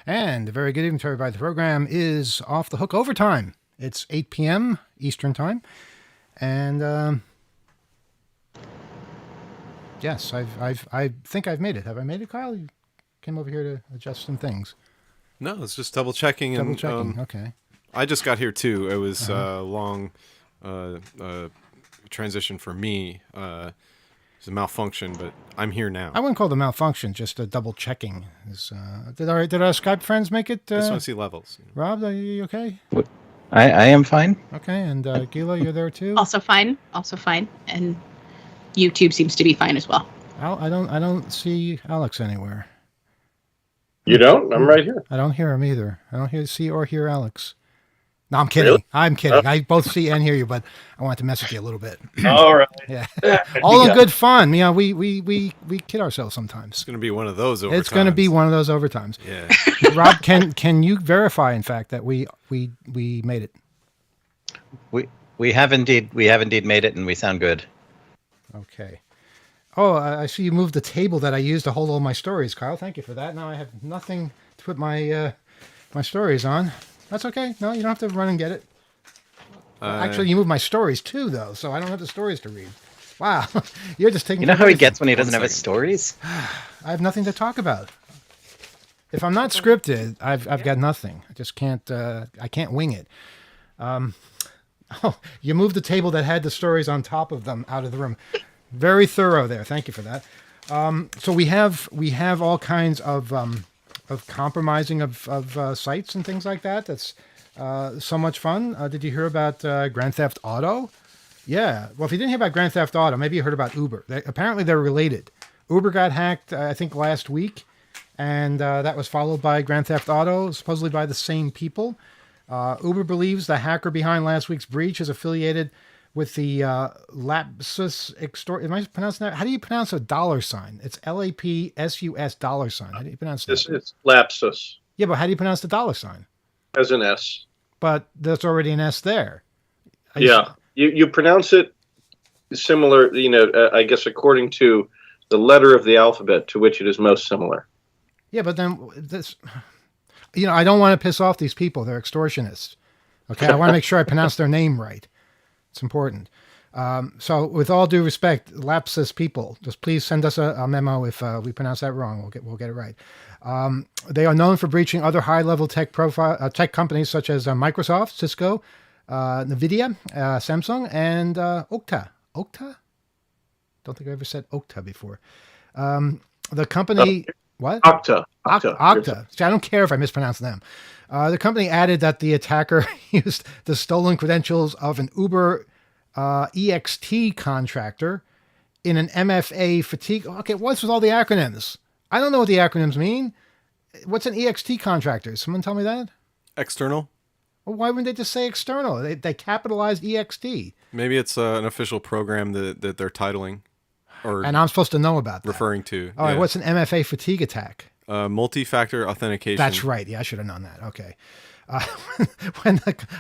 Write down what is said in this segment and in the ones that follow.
And a very good evening to everybody. The program is Off the Hook Overtime. It's 8 p.m. Eastern Time. And yes, I think I've made it. Have I made it, Kyle? You came over here to adjust some things. No, it's just double checking. Double checking, okay. I just got here too. It was a long transition for me. It's a malfunction, but I'm here now. I wouldn't call it a malfunction, just a double checking. Did our Skype friends make it? I just want to see levels. Rob, are you okay? I am fine. Okay, and Gila, you're there too? Also fine. And YouTube seems to be fine as well. I don't see Alex anywhere. You don't? I'm right here. I don't hear him either. I don't see or hear Alex. No, I'm kidding. Really? I'm kidding. I both see and hear you, but I wanted to message you a little bit. All right. Yeah. All in good fun. You know, we kid ourselves sometimes. It's going to be one of those overtimes. It's going to be one of those overtimes. Yeah. Rob, can you verify, in fact, that we made it? We have indeed made it, and we sound good. Okay. Oh, I see you moved the table that I used to hold all my stories, Kyle. Thank you for that. Now I have nothing to put my my stories on. That's okay. No, you don't have to run and get it. Actually, you moved my stories too, though, so I don't have the stories to read. Wow, you're just taking. You know how he gets when he doesn't have his stories? I have nothing to talk about. If I'm not scripted, I've got nothing. I just can't. I can't wing it. Oh, you moved the table that had the stories on top of them out of the room. Very thorough there. Thank you for that. So we have all kinds of compromising of sites and things like that. That's so much fun. Did you hear about Grand Theft Auto? Yeah. Well, if you didn't hear about Grand Theft Auto, maybe you heard about Uber. Apparently, they're related. Uber got hacked, I think, last week, and that was followed by Grand Theft Auto, supposedly by the same people. Uber believes the hacker behind last week's breach is affiliated with the Lapsus extort. Am I pronouncing that? How do you pronounce a dollar sign? It's LAPSUS dollar sign. How do you pronounce that? It's Lapsus. Yeah, but how do you pronounce the dollar sign? As an S. But there's already an S there. You pronounce it similar, I guess according to the letter of the alphabet to which it is most similar. Yeah, but then this, I don't want to piss off these people. They're extortionists. Okay, I want to make sure I pronounce their name right. It's important. So with all due respect, Lapsus people, just please send us a memo if we pronounce that wrong. We'll get it right. They are known for breaching other high-level tech companies such as Microsoft, Cisco, NVIDIA, Samsung, and Okta. Okta? Don't think I ever said Okta before. The company... What? Okta. See, I don't care if I mispronounce them. The company added that the attacker used the stolen credentials of an Uber EXT contractor in an MFA fatigue. Okay, what's with all the acronyms? I don't know what the acronyms mean. What's an EXT contractor? Someone tell me that? External? Well, why wouldn't they just say external? They capitalized EXT. Maybe it's an official program that they're titling. And I'm supposed to know about that. Referring to. All right, what's an MFA fatigue attack? Multi-factor authentication. That's right. Yeah, I should have known that. Okay.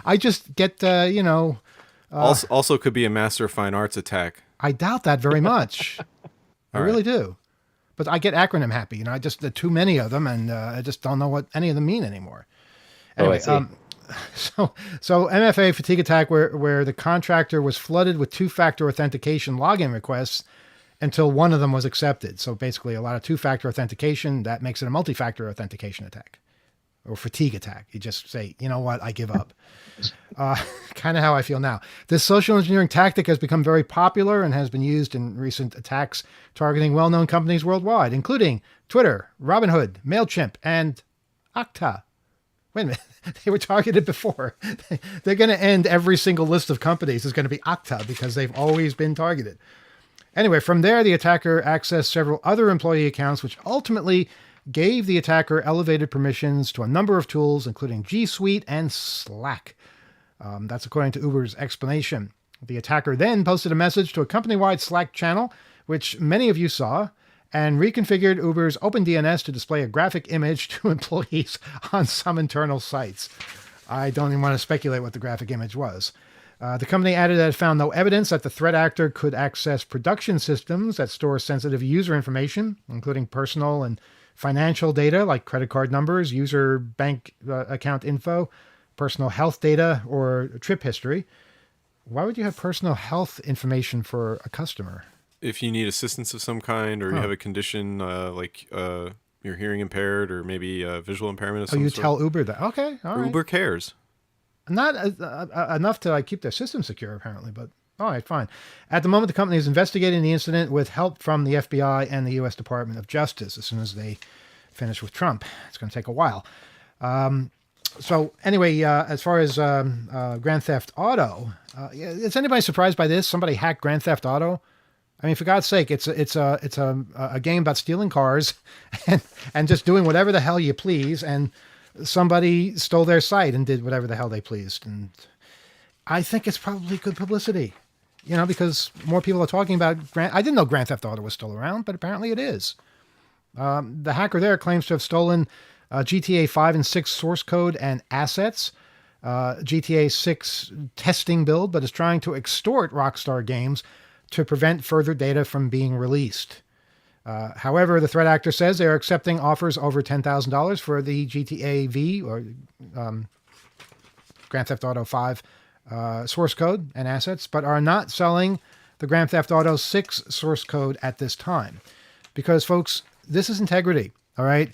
I just get, also could be a Master of Fine Arts attack. I doubt that very much. I really do. But I get acronym happy. I just, too many of them, and I just don't know what any of them mean anymore. Anyway, so MFA fatigue attack where the contractor was flooded with two-factor authentication login requests until one of them was accepted. So basically a lot of two-factor authentication, that makes it a multi-factor authentication attack or fatigue attack. You just say, you know what, I give up. Kind of how I feel now. This social engineering tactic has become very popular and has been used in recent attacks targeting well-known companies worldwide, including Twitter, Robinhood, MailChimp, and Okta. Wait a minute. They were targeted before. They're going to end every single list of companies is going to be Okta because they've always been targeted. Anyway, from there, the attacker accessed several other employee accounts, which ultimately gave the attacker elevated permissions to a number of tools, including G Suite and Slack. That's according to Uber's explanation. The attacker then posted a message to a company-wide Slack channel, which many of you saw, and reconfigured Uber's OpenDNS to display a graphic image to employees on some internal sites. I don't even want to speculate what the graphic image was. The company added that it found no evidence that the threat actor could access production systems that store sensitive user information, including personal and financial data like credit card numbers, user bank account info, personal health data, or trip history. Why would you have personal health information for a customer? If you need assistance of some kind, or you have a condition like you're hearing impaired, or maybe visual impairment of some You sort. tell Uber that. Okay, all right. Uber cares. Not enough to like keep their system secure, apparently, but all right, fine. At the moment, the company is investigating the incident with help from the FBI and the U.S. Department of Justice. As soon as they finish with Trump, it's going to take a while. So anyway, as far as Grand Theft Auto, is anybody surprised by this? Somebody hacked Grand Theft Auto. I mean, for God's sake, it's a game about stealing cars and just doing whatever the hell you please. And somebody stole their site and did whatever the hell they pleased. And I think it's probably good publicity, because more people are talking about I didn't know Grand Theft Auto was still around, but apparently it is. The hacker there claims to have stolen GTA 5 and 6 source code and assets, GTA 6 testing build, but is trying to extort Rockstar Games to prevent further data from being released. However, the threat actor says they are accepting offers over $10,000 for the GTA V or Grand Theft Auto 5 source code and assets, but are not selling the Grand Theft Auto 6 source code at this time. Because, folks, this is integrity, all right?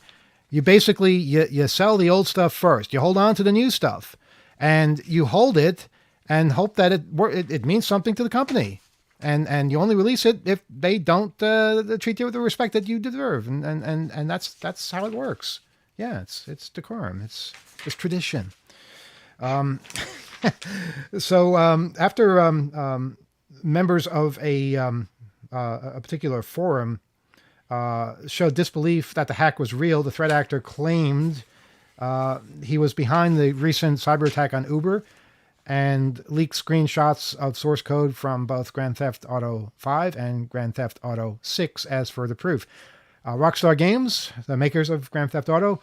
You basically, you sell the old stuff first. You hold on to the new stuff, and you hold it and hope that it means something to the company. And you only release it if they don't treat you with the respect that you deserve, and that's how it works. Yeah, it's decorum, it's tradition. So after members of a particular forum showed disbelief that the hack was real, the threat actor claimed he was behind the recent cyber attack on Uber, and leaked screenshots of source code from both Grand Theft Auto 5 and Grand Theft Auto 6 as further proof. Rockstar Games, the makers of Grand Theft Auto,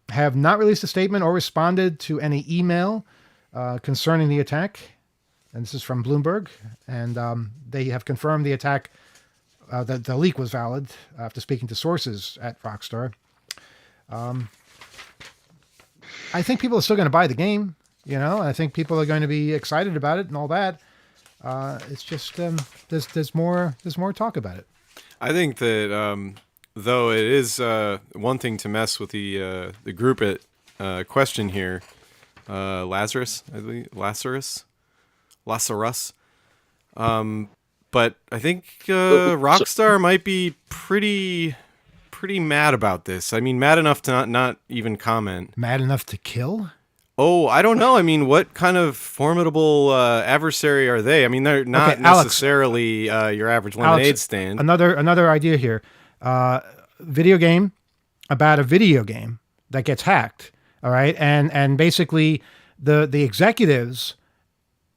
have not released a statement or responded to any email concerning the attack. And this is from Bloomberg. And they have confirmed the attack, that the leak was valid after speaking to sources at Rockstar. I think people are still going to buy the game. I think people are going to be excited about it and all that. It's just there's more talk about it. I think that though it is one thing to mess with the group at question here, Lazarus, I believe, Lazarus. But I think Rockstar might be pretty mad about this. I mean, mad enough to not even comment. Mad enough to kill? Oh, I don't know. I mean, what kind of formidable adversary are they? I mean, they're not necessarily your average lemonade stand. Another idea here. Video game about a video game that gets hacked. All right. And basically the executives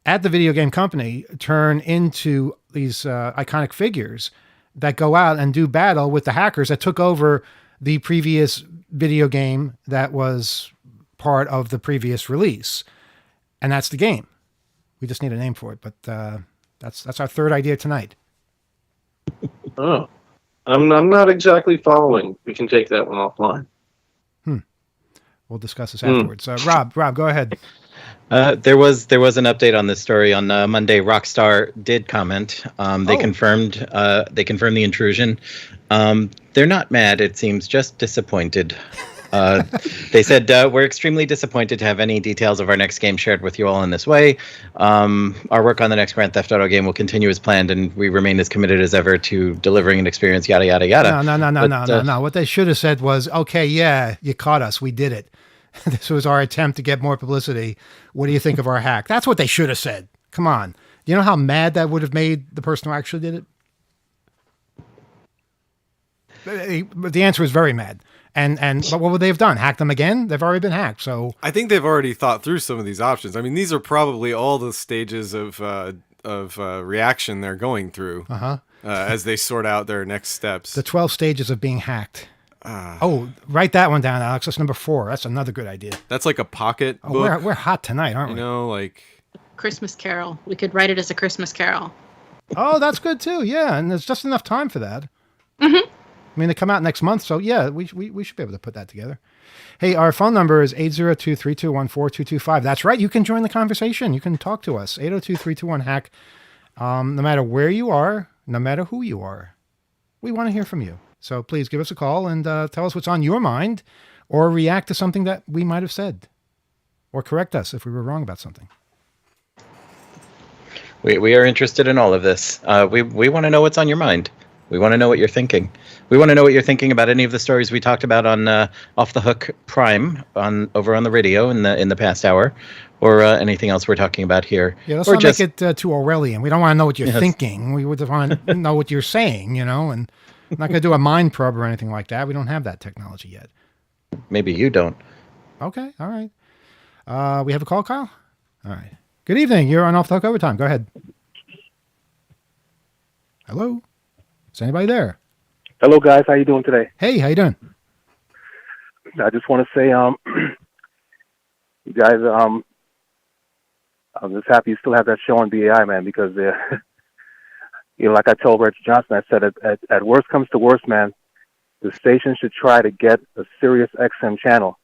at the video game company turn into these iconic figures that go out and do battle with the hackers that took over the previous video game that was part of the previous release, and that's the game. We just need a name for it, but that's our third idea tonight. Oh, I'm not exactly following. We can take that one offline. We'll discuss this afterwards. Rob, go ahead. There was an update on this story on Monday. Rockstar did comment. They confirmed the intrusion. They're not mad. It seems just disappointed. They said, we're extremely disappointed to have any details of our next game shared with you all in this way. Our work on the next Grand Theft Auto game will continue as planned, and we remain as committed as ever to delivering an experience, yada, yada, yada. No. What they should have said was, okay, yeah, you caught us. We did it. This was our attempt to get more publicity. What do you think of our hack? That's what they should have said. Come on. Do you know how mad that would have made the person who actually did it? But the answer is very mad. But what would they have done? Hack them again? They've already been hacked. So I think they've already thought through some of these options. I mean, these are probably all the stages of reaction they're going through as they sort out their next steps. The 12 stages of being hacked. Write that one down, Alex. That's number 4. That's another good idea. That's like a pocket book. We're hot tonight, aren't we? Like Christmas Carol. We could write it as a Christmas Carol. Oh, that's good too. Yeah, and there's just enough time for that. I mean, they come out next month, so yeah, we should be able to put that together. Hey, our phone number is 802-321-4225. That's right. You can join the conversation. You can talk to us. 802-321-HACK. No matter where you are, no matter who you are, we want to hear from you. So please give us a call and tell us what's on your mind, or react to something that we might have said, or correct us if we were wrong about something. We are interested in all of this. We want to know what's on your mind. We want to know what you're thinking. We want to know what you're thinking about any of the stories we talked about on Off the Hook Prime over on the radio in the past hour, or anything else we're talking about here. Yeah, let's or not make it too Orwellian. We don't want to know what you're Yes. thinking. We would want to know what you're saying, and I'm not going to do a mind probe or anything like that. We don't have that technology yet. maybe you don't. Okay, all right. We have a call, Kyle? All right. Good evening. You're on Off the Hook Overtime. Go ahead. Hello? Is anybody there? Hello, guys. How you doing today? Hey, how you doing? I just want to say, you guys, I'm just happy you still have that show on BAI, man, because, like I told Rich Johnson, I said, at worst comes to worst, man, the station should try to get a Sirius XM channel.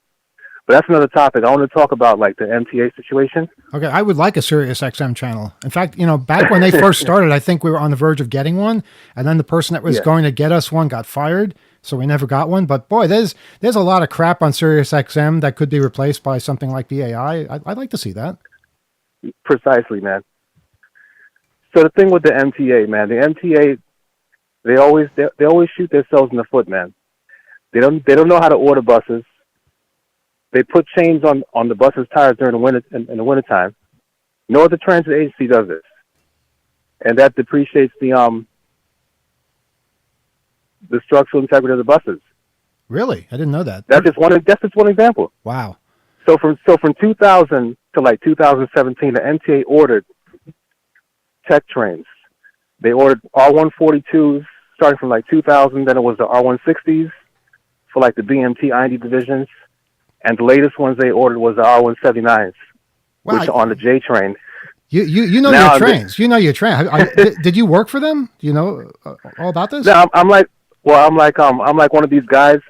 But that's another topic. I want to talk about, like, the MTA situation. Okay, I would like a Sirius XM channel. In fact, back when they first started, I think we were on the verge of getting one, and then the person that was going to get us one got fired, so we never got one. But boy, there's a lot of crap on Sirius XM that could be replaced by something like BAI. I'd like to see that. Precisely, man. So the thing with the MTA, man, the MTA, they always shoot themselves in the foot, man. They don't know how to order buses. They put chains on the bus's tires during the wintertime. No other transit agency does this, and that depreciates the structural integrity of the buses. Really? I didn't know that. That's just one example. Wow. So from 2000 to like 2017, the MTA ordered tech trains. They ordered R142s starting from like 2000. Then it was the R160s for like the BMT IND divisions. And the latest ones they ordered was the R179s, Wow. which are on the J train. You know Now, your trains. You know your train. Did you work for them? Do you know all about this? No, I'm like one of these guys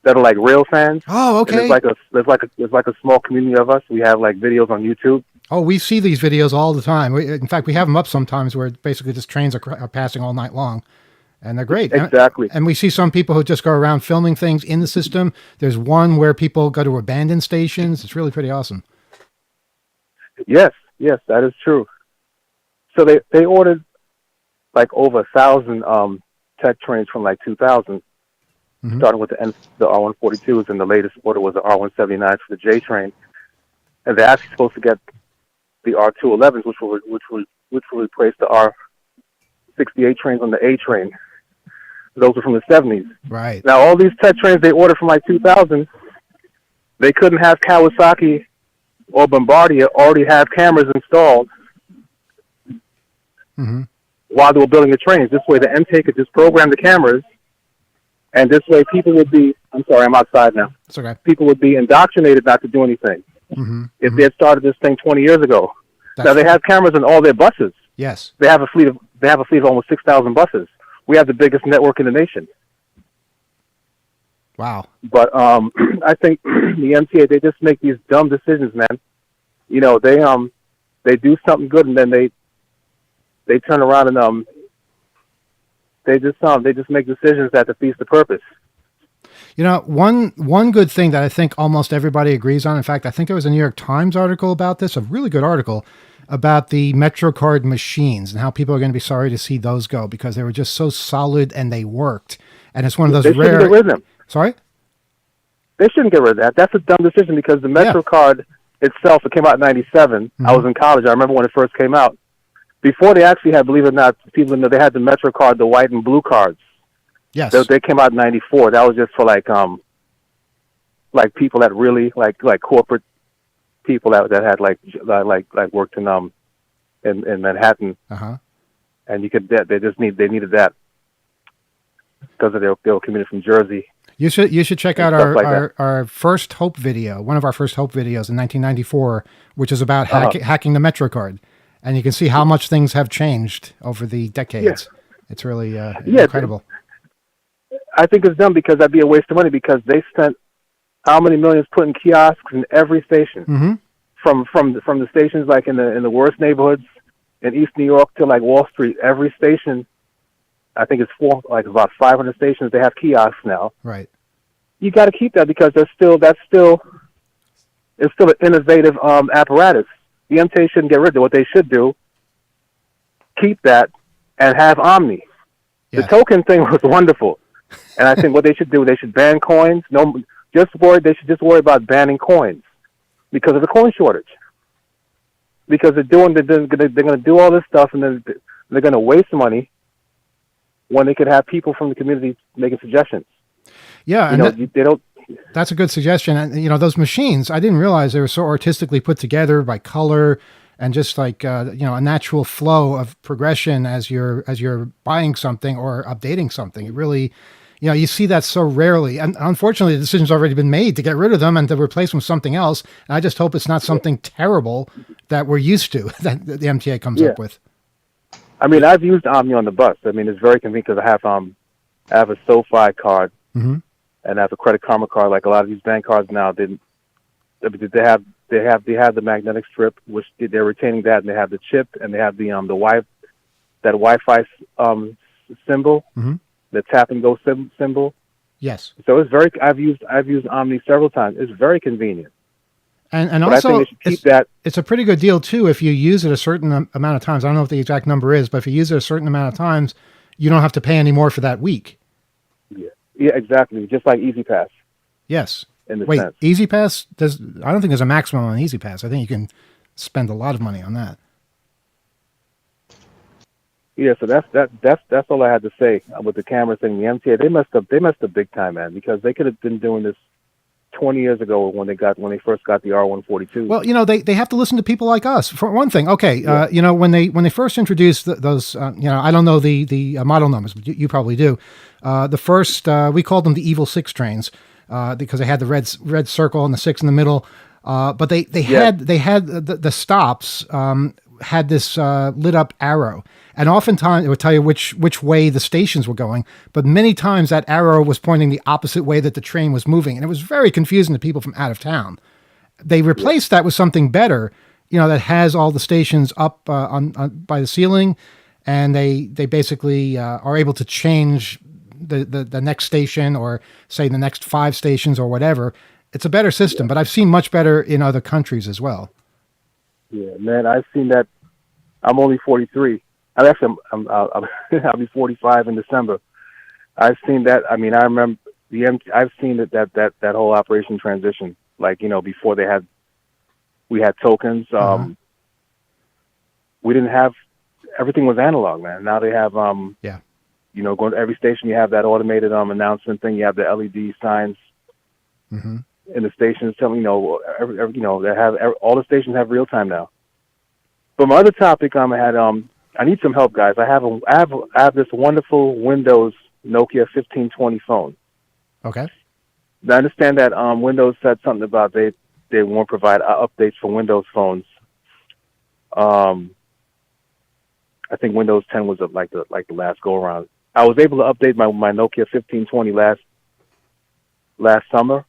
that are like rail fans. Oh, And okay. there's like a small community of us. We have like videos on YouTube. Oh, we see these videos all the time. In fact, we have them up sometimes where basically just trains are passing all night long, and they're great. Exactly. And we see some people who just go around filming things in the system. There's one where people go to abandoned stations. It's really pretty awesome. Yes, that is true. So they ordered like over 1,000 tech trains from like 2000, starting with the R142s, and the latest order was the R179s for the J train. And they're actually supposed to get the R211s, which will replace the R68 trains on the A train. Those are from the 70s. Right. Now, all these tech trains they ordered from like 2000, they couldn't have Kawasaki or Bombardier already have cameras installed while they were building the trains. This way, the MTA could just program the cameras, and this way people would be, I'm sorry, I'm outside now. It's okay. People would be indoctrinated not to do anything if they had started this thing 20 years ago. Now, they have cameras in all their buses. Yes. They have a fleet of almost 6,000 buses. We have the biggest network in the nation. Wow. But I think the MTA, they just make these dumb decisions, man. They do something good, and then they turn around and they just make decisions that defeats the purpose. One good thing that I think almost everybody agrees on. In fact, I think there was a New York Times article about this, a really good article about the MetroCard machines and how people are going to be sorry to see those go because they were just so solid and they worked. And it's one of those They shouldn't get rid of them. Sorry? They shouldn't get rid of that. That's a dumb decision because the MetroCard itself, it came out in 97. I was in college. I remember when it first came out. Before they actually had, believe it or not, people know they had the MetroCard, the white and blue cards. Yes. They came out in 94. That was just for like people that really like corporate people that had like worked in Manhattan. And you could they needed that because they were commuting from Jersey. You should check out like our first Hope video, one of our first Hope videos in 1994, which is about hacking the MetroCard. And you can see how much things have changed over the decades. It's really incredible. I think it's dumb because that'd be a waste of money because they spent how many millions putting kiosks in every station, Mm-hmm. from the stations like in the worst neighborhoods in East New York to like Wall Street. Every station, I think it's about 500 stations. They have kiosks now. Right. You got to keep that because it's still an innovative apparatus. The MTA shouldn't get rid of it. What they should do, keep that and have Omni. Yes. The token thing was wonderful, and I think what they should do, they should ban coins. They should just worry about banning coins because of the coin shortage. Because they're going to do all this stuff, and then they're going to waste money when they could have people from the community making suggestions. Yeah, You and know, they don't. that's a good suggestion. And those machines, I didn't realize they were so artistically put together by color and just like a natural flow of progression as you're buying something or updating something. It really, you see that so rarely. And unfortunately, the decision's already been made to get rid of them and to replace them with something else. And I just hope it's not something terrible that we're used to that the MTA comes up with. I mean, I've used Omni on the bus. I mean, it's very convenient because I have a SoFi card. Mm-hmm. And I have a Credit Karma card. Like a lot of these bank cards now, they have the magnetic strip, which they're retaining that, and they have the chip, and they have the Wi-Fi symbol, Mm-hmm. the tap and go symbol. Yes. So it's I've used Omni several times. It's very convenient. And But I also, think they should keep that. it's a pretty good deal too if you use it a certain amount of times. I don't know what the exact number is, but if you use it a certain amount of times, you don't have to pay any more for that week. Yeah, exactly. Just like Easy Pass. Yes. In the Wait, sense. Easy Pass? I don't think there's a maximum on Easy Pass. I think you can spend a lot of money on that. Yeah, so that's all I had to say with the camera thing. The MTA, they messed up big time, man, because they could have been doing this 20 years ago when they first got the R142. Well, they have to listen to people like us. For one thing, okay, when they first introduced those, I don't know the model numbers, but you probably do. The first, we called them the Evil Six trains because they had the red circle and the six in the middle. But they had the stops had this lit up arrow. And oftentimes it would tell you which way the stations were going, but many times that arrow was pointing the opposite way that the train was moving, and it was very confusing to people from out of town. They replaced that with something better, that has all the stations up on by the ceiling, and they basically are able to change the next station or say the next 5 stations or whatever. It's a better system, but I've seen much better in other countries as well. Yeah, man, I've seen that. I'm only 43. I'll be 45 in December. I've seen that. I mean, I remember I've seen that whole operation transition. Like, before we had tokens. We didn't have, everything was analog, man. Now they have, going to every station, you have that automated announcement thing. You have the LED signs in the stations telling, they have all the stations have real time now. But my other topic, I need some help, guys. I have this wonderful Windows Nokia 1520 phone. Okay. I understand that Windows said something about they won't provide updates for Windows phones. I think Windows 10 was like the last go around. I was able to update my Nokia 1520 last summer,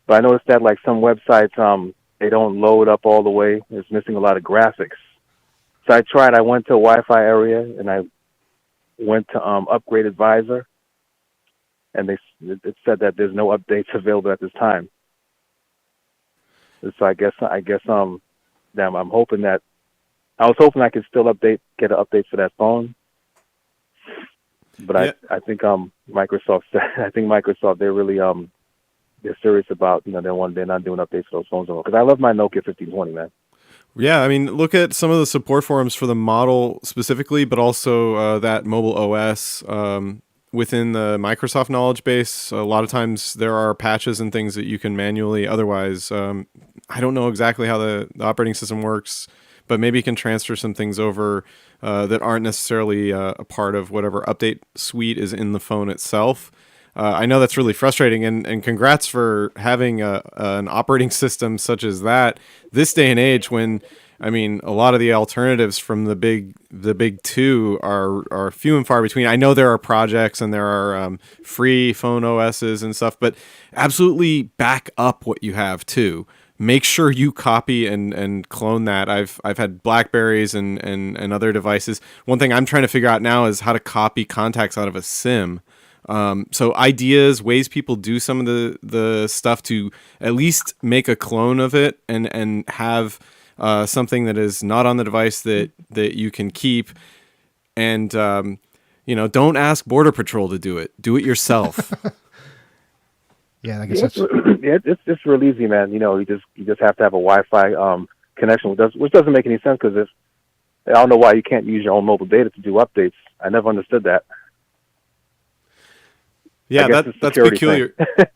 but I noticed that like some websites they don't load up all the way. It's missing a lot of graphics. So I tried. I went to a Wi-Fi area and I went to Upgrade Advisor, and it said that there's no updates available at this time. So I guess I'm hoping that I was hoping I could still get an update for that phone. But I think Microsoft they're really they're serious about they're not doing updates for those phones anymore. Because I love my Nokia 1520, man. Yeah, I mean, look at some of the support forums for the model specifically, but also that mobile OS within the Microsoft knowledge base. A lot of times there are patches and things that you can manually. Otherwise, I don't know exactly how the operating system works, but maybe you can transfer some things over that aren't necessarily a part of whatever update suite is in the phone itself. I know that's really frustrating, and congrats for having an operating system such as that this day and age when I mean, a lot of the alternatives from the big two are few and far between. I know there are projects and there are free phone OSs and stuff, but absolutely back up what you have too. Make sure you copy and clone that. I've had Blackberries and other devices. One thing I'm trying to figure out now is how to copy contacts out of a SIM. So ideas, ways people do some of the stuff to at least make a clone of it and have something that is not on the device that you can keep. And don't ask Border Patrol to do it. Do it yourself. Yeah, I guess It's real easy, man. You just have to have a Wi-Fi connection, which doesn't make any sense because I don't know why you can't use your own mobile data to do updates. I never understood that. Yeah, that's peculiar.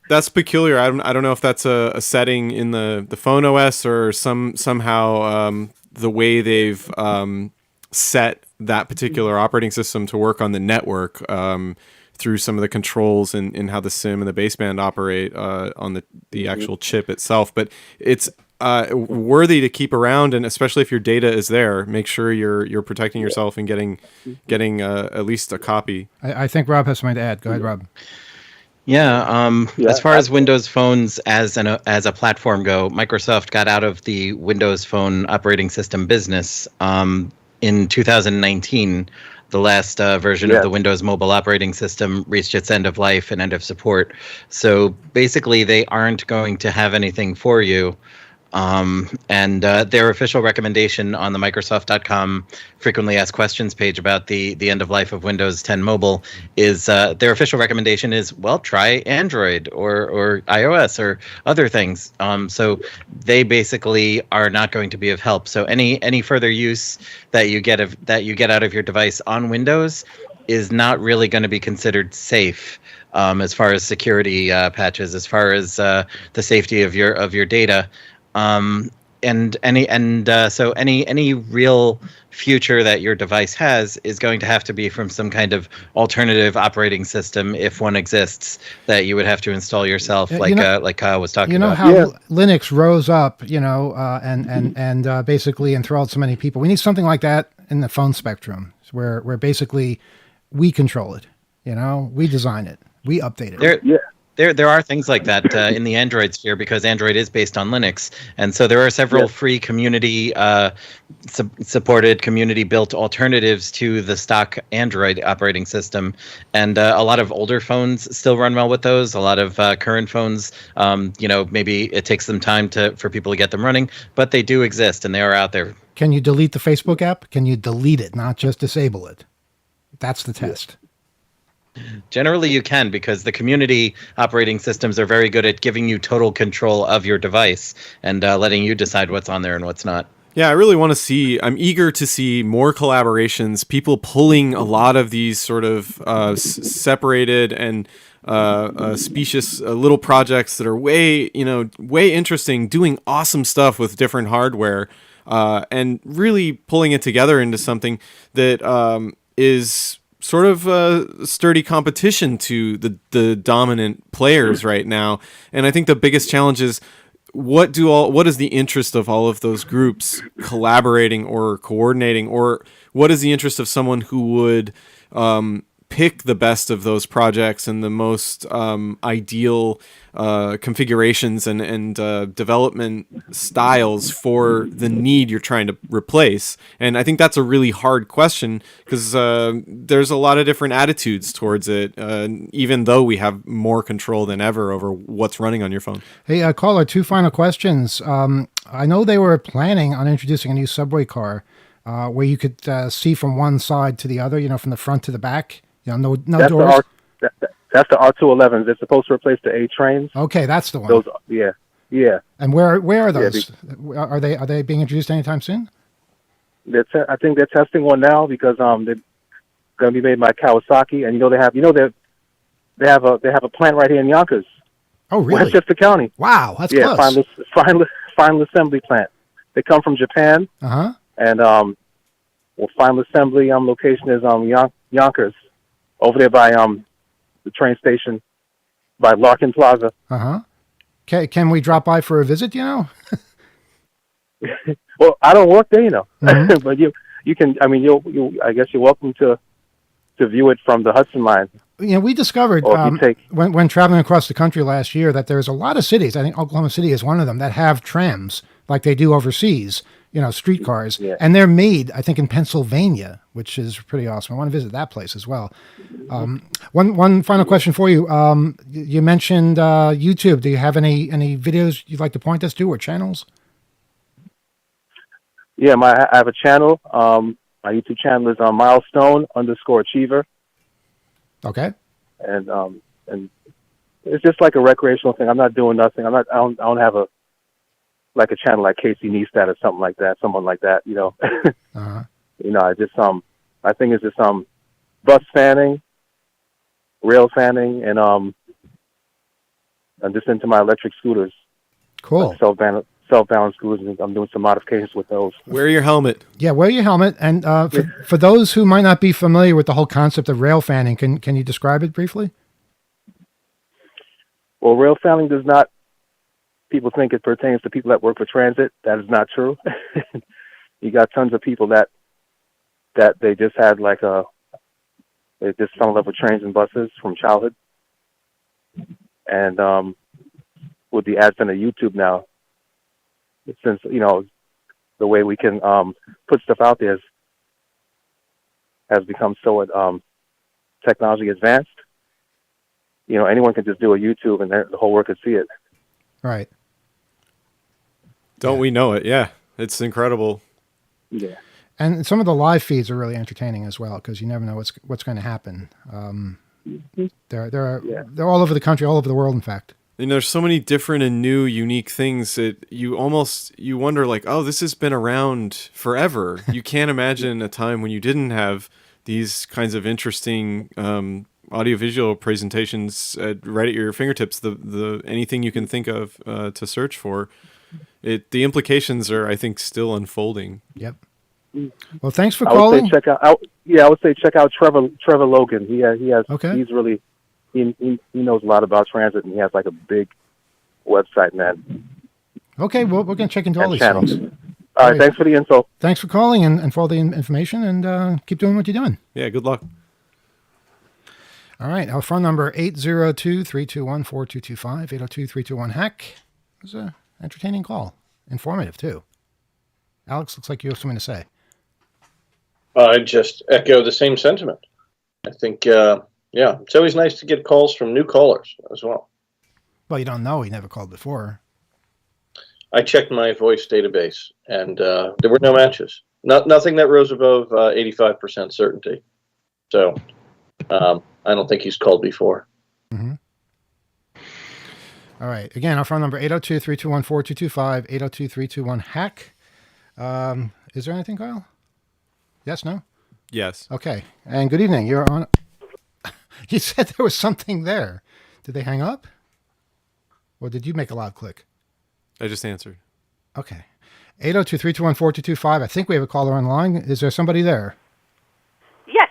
That's peculiar. I don't know if that's a setting in the phone OS or somehow the way they've set that particular operating system to work on the network through some of the controls in how the SIM and the baseband operate on the actual chip itself. But it's worthy to keep around, and especially if your data is there, make sure you're protecting yourself and getting at least a copy. I think Rob has something to add. Go ahead, Rob. Yeah, as far as Windows phones as a platform go, Microsoft got out of the Windows Phone operating system business in 2019. The last version of the Windows Mobile operating system reached its end of life and end of support. So basically, they aren't going to have anything for you. And their official recommendation on the Microsoft.com frequently asked questions page about the end of life of Windows 10 Mobile is their official recommendation is, well, try Android or iOS or other things. So they basically are not going to be of help. So any further use that you get out of your device on Windows is not really going to be considered safe. As far as security patches, as far as the safety of your data. So any real future that your device has is going to have to be from some kind of alternative operating system, if one exists, that you would have to install yourself, like Kyle was talking about. You know how Linux rose up, and basically enthralled so many people. We need something like that in the phone spectrum, where basically we control it. We design it, we update it. There are things like that in the Android sphere because Android is based on Linux, and so there are several free community supported, community built alternatives to the stock Android operating system, and a lot of older phones still run well with those. A lot of current phones, maybe it takes some time for people to get them running, but they do exist and they are out there. Can you delete the Facebook app? Can you delete it, not just disable it? That's the test. Generally, you can, because the community operating systems are very good at giving you total control of your device and letting you decide what's on there and what's not. Yeah, I really want to see, I'm eager to see more collaborations, people pulling a lot of these sort of separated and specious little projects that are way interesting, doing awesome stuff with different hardware, and really pulling it together into something that is sort of sturdy competition to the dominant players right now. And I think the biggest challenge is what is the interest of all of those groups collaborating or coordinating, or what is the interest of someone who would pick the best of those projects and the most ideal configurations and development styles for the need you're trying to replace. And I think that's a really hard question because there's a lot of different attitudes towards it, even though we have more control than ever over what's running on your phone. Hey, caller, 2 final questions. I know they were planning on introducing a new subway car where you could see from one side to the other, from the front to the back. No that's doors. That's the R211s. It's supposed to replace the A trains. Okay, that's the one. Those, yeah. And where are those? Are they being introduced anytime soon? I think they're testing one now because they're going to be made by Kawasaki, and they have a plant right here in Yonkers. Oh, really? Westchester County. Wow, that's close. Final assembly plant. They come from Japan. And final assembly location is Yonkers, over there by the train station by Larkin Plaza. Can we drop by for a visit? Well, I don't work there, Mhm. but you can. I mean, I guess you're welcome to view it from the Hudson line, We discovered or if you take. when traveling across the country last year that there's a lot of cities. I think Oklahoma City is one of them that have trams like they do overseas. Streetcars, Yeah. and they're made, I think, in Pennsylvania, which is pretty awesome. I want to visit that place as well. One final question for you. You mentioned YouTube. Do you have any videos you'd like to point us to or channels? Yeah, I have a channel. My YouTube channel is milestone_achiever, Okay. and it's just like a recreational thing. I'm not doing nothing. I don't have a channel like Casey Neistat or something like that. Someone like that, Uh-huh. I just I think it's just bus fanning, rail fanning, and I'm just into my electric scooters, Cool. like self-balance scooters, and I'm doing some modifications with those. Wear your helmet. Yeah, wear your helmet. And for those who might not be familiar with the whole concept of rail fanning, can you describe it briefly? Well, rail fanning does not. People think it pertains to people that work for transit. That is not true. You got tons of people that they just had they just fell in love with trains and buses from childhood, and with the advent of YouTube now, since the way we can put stuff out there has become so technology advanced. Anyone can just do a YouTube and the whole world could see it. Right. Don't we know it? Yeah, it's incredible. Yeah. And some of the live feeds are really entertaining as well because you never know what's going to happen. They're all over the country, all over the world, in fact. And there's so many different and new, unique things that you wonder like, oh, this has been around forever. You can't imagine a time when you didn't have these kinds of interesting audiovisual presentations right at your fingertips. The anything you can think of to search for. The implications are, I think, still unfolding. Yep. Well, thanks for I would calling. say check out Trevor Logan. He has. Okay. He's really he knows a lot about transit, and he has like a big website, man. Okay, well, we're going to check into all And these channels. things. All right, thanks for the info. Thanks for calling and for all the information, and keep doing what you're doing. Yeah, good luck. All right, our phone number 802-321-4225, 802-321-HACK. It was an entertaining call. Informative, too. Alex, looks like you have something to say. I just echo the same sentiment. I think, it's always nice to get calls from new callers as well. Well, you don't know. He never called before. I checked my voice database, and there were no matches. Nothing that rose above 85% certainty. So I don't think he's called before. Mm-hmm. All right. Again, our phone number 802-321-4225, 802-321-HACK. Is there anything, Kyle? Yes, no? Yes. Okay. And good evening. You're on. You said there was something there. Did they hang up? Or did you make a loud click? I just answered. Okay. 802-321-4225. I think we have a caller on the line. Is there somebody there? Yes,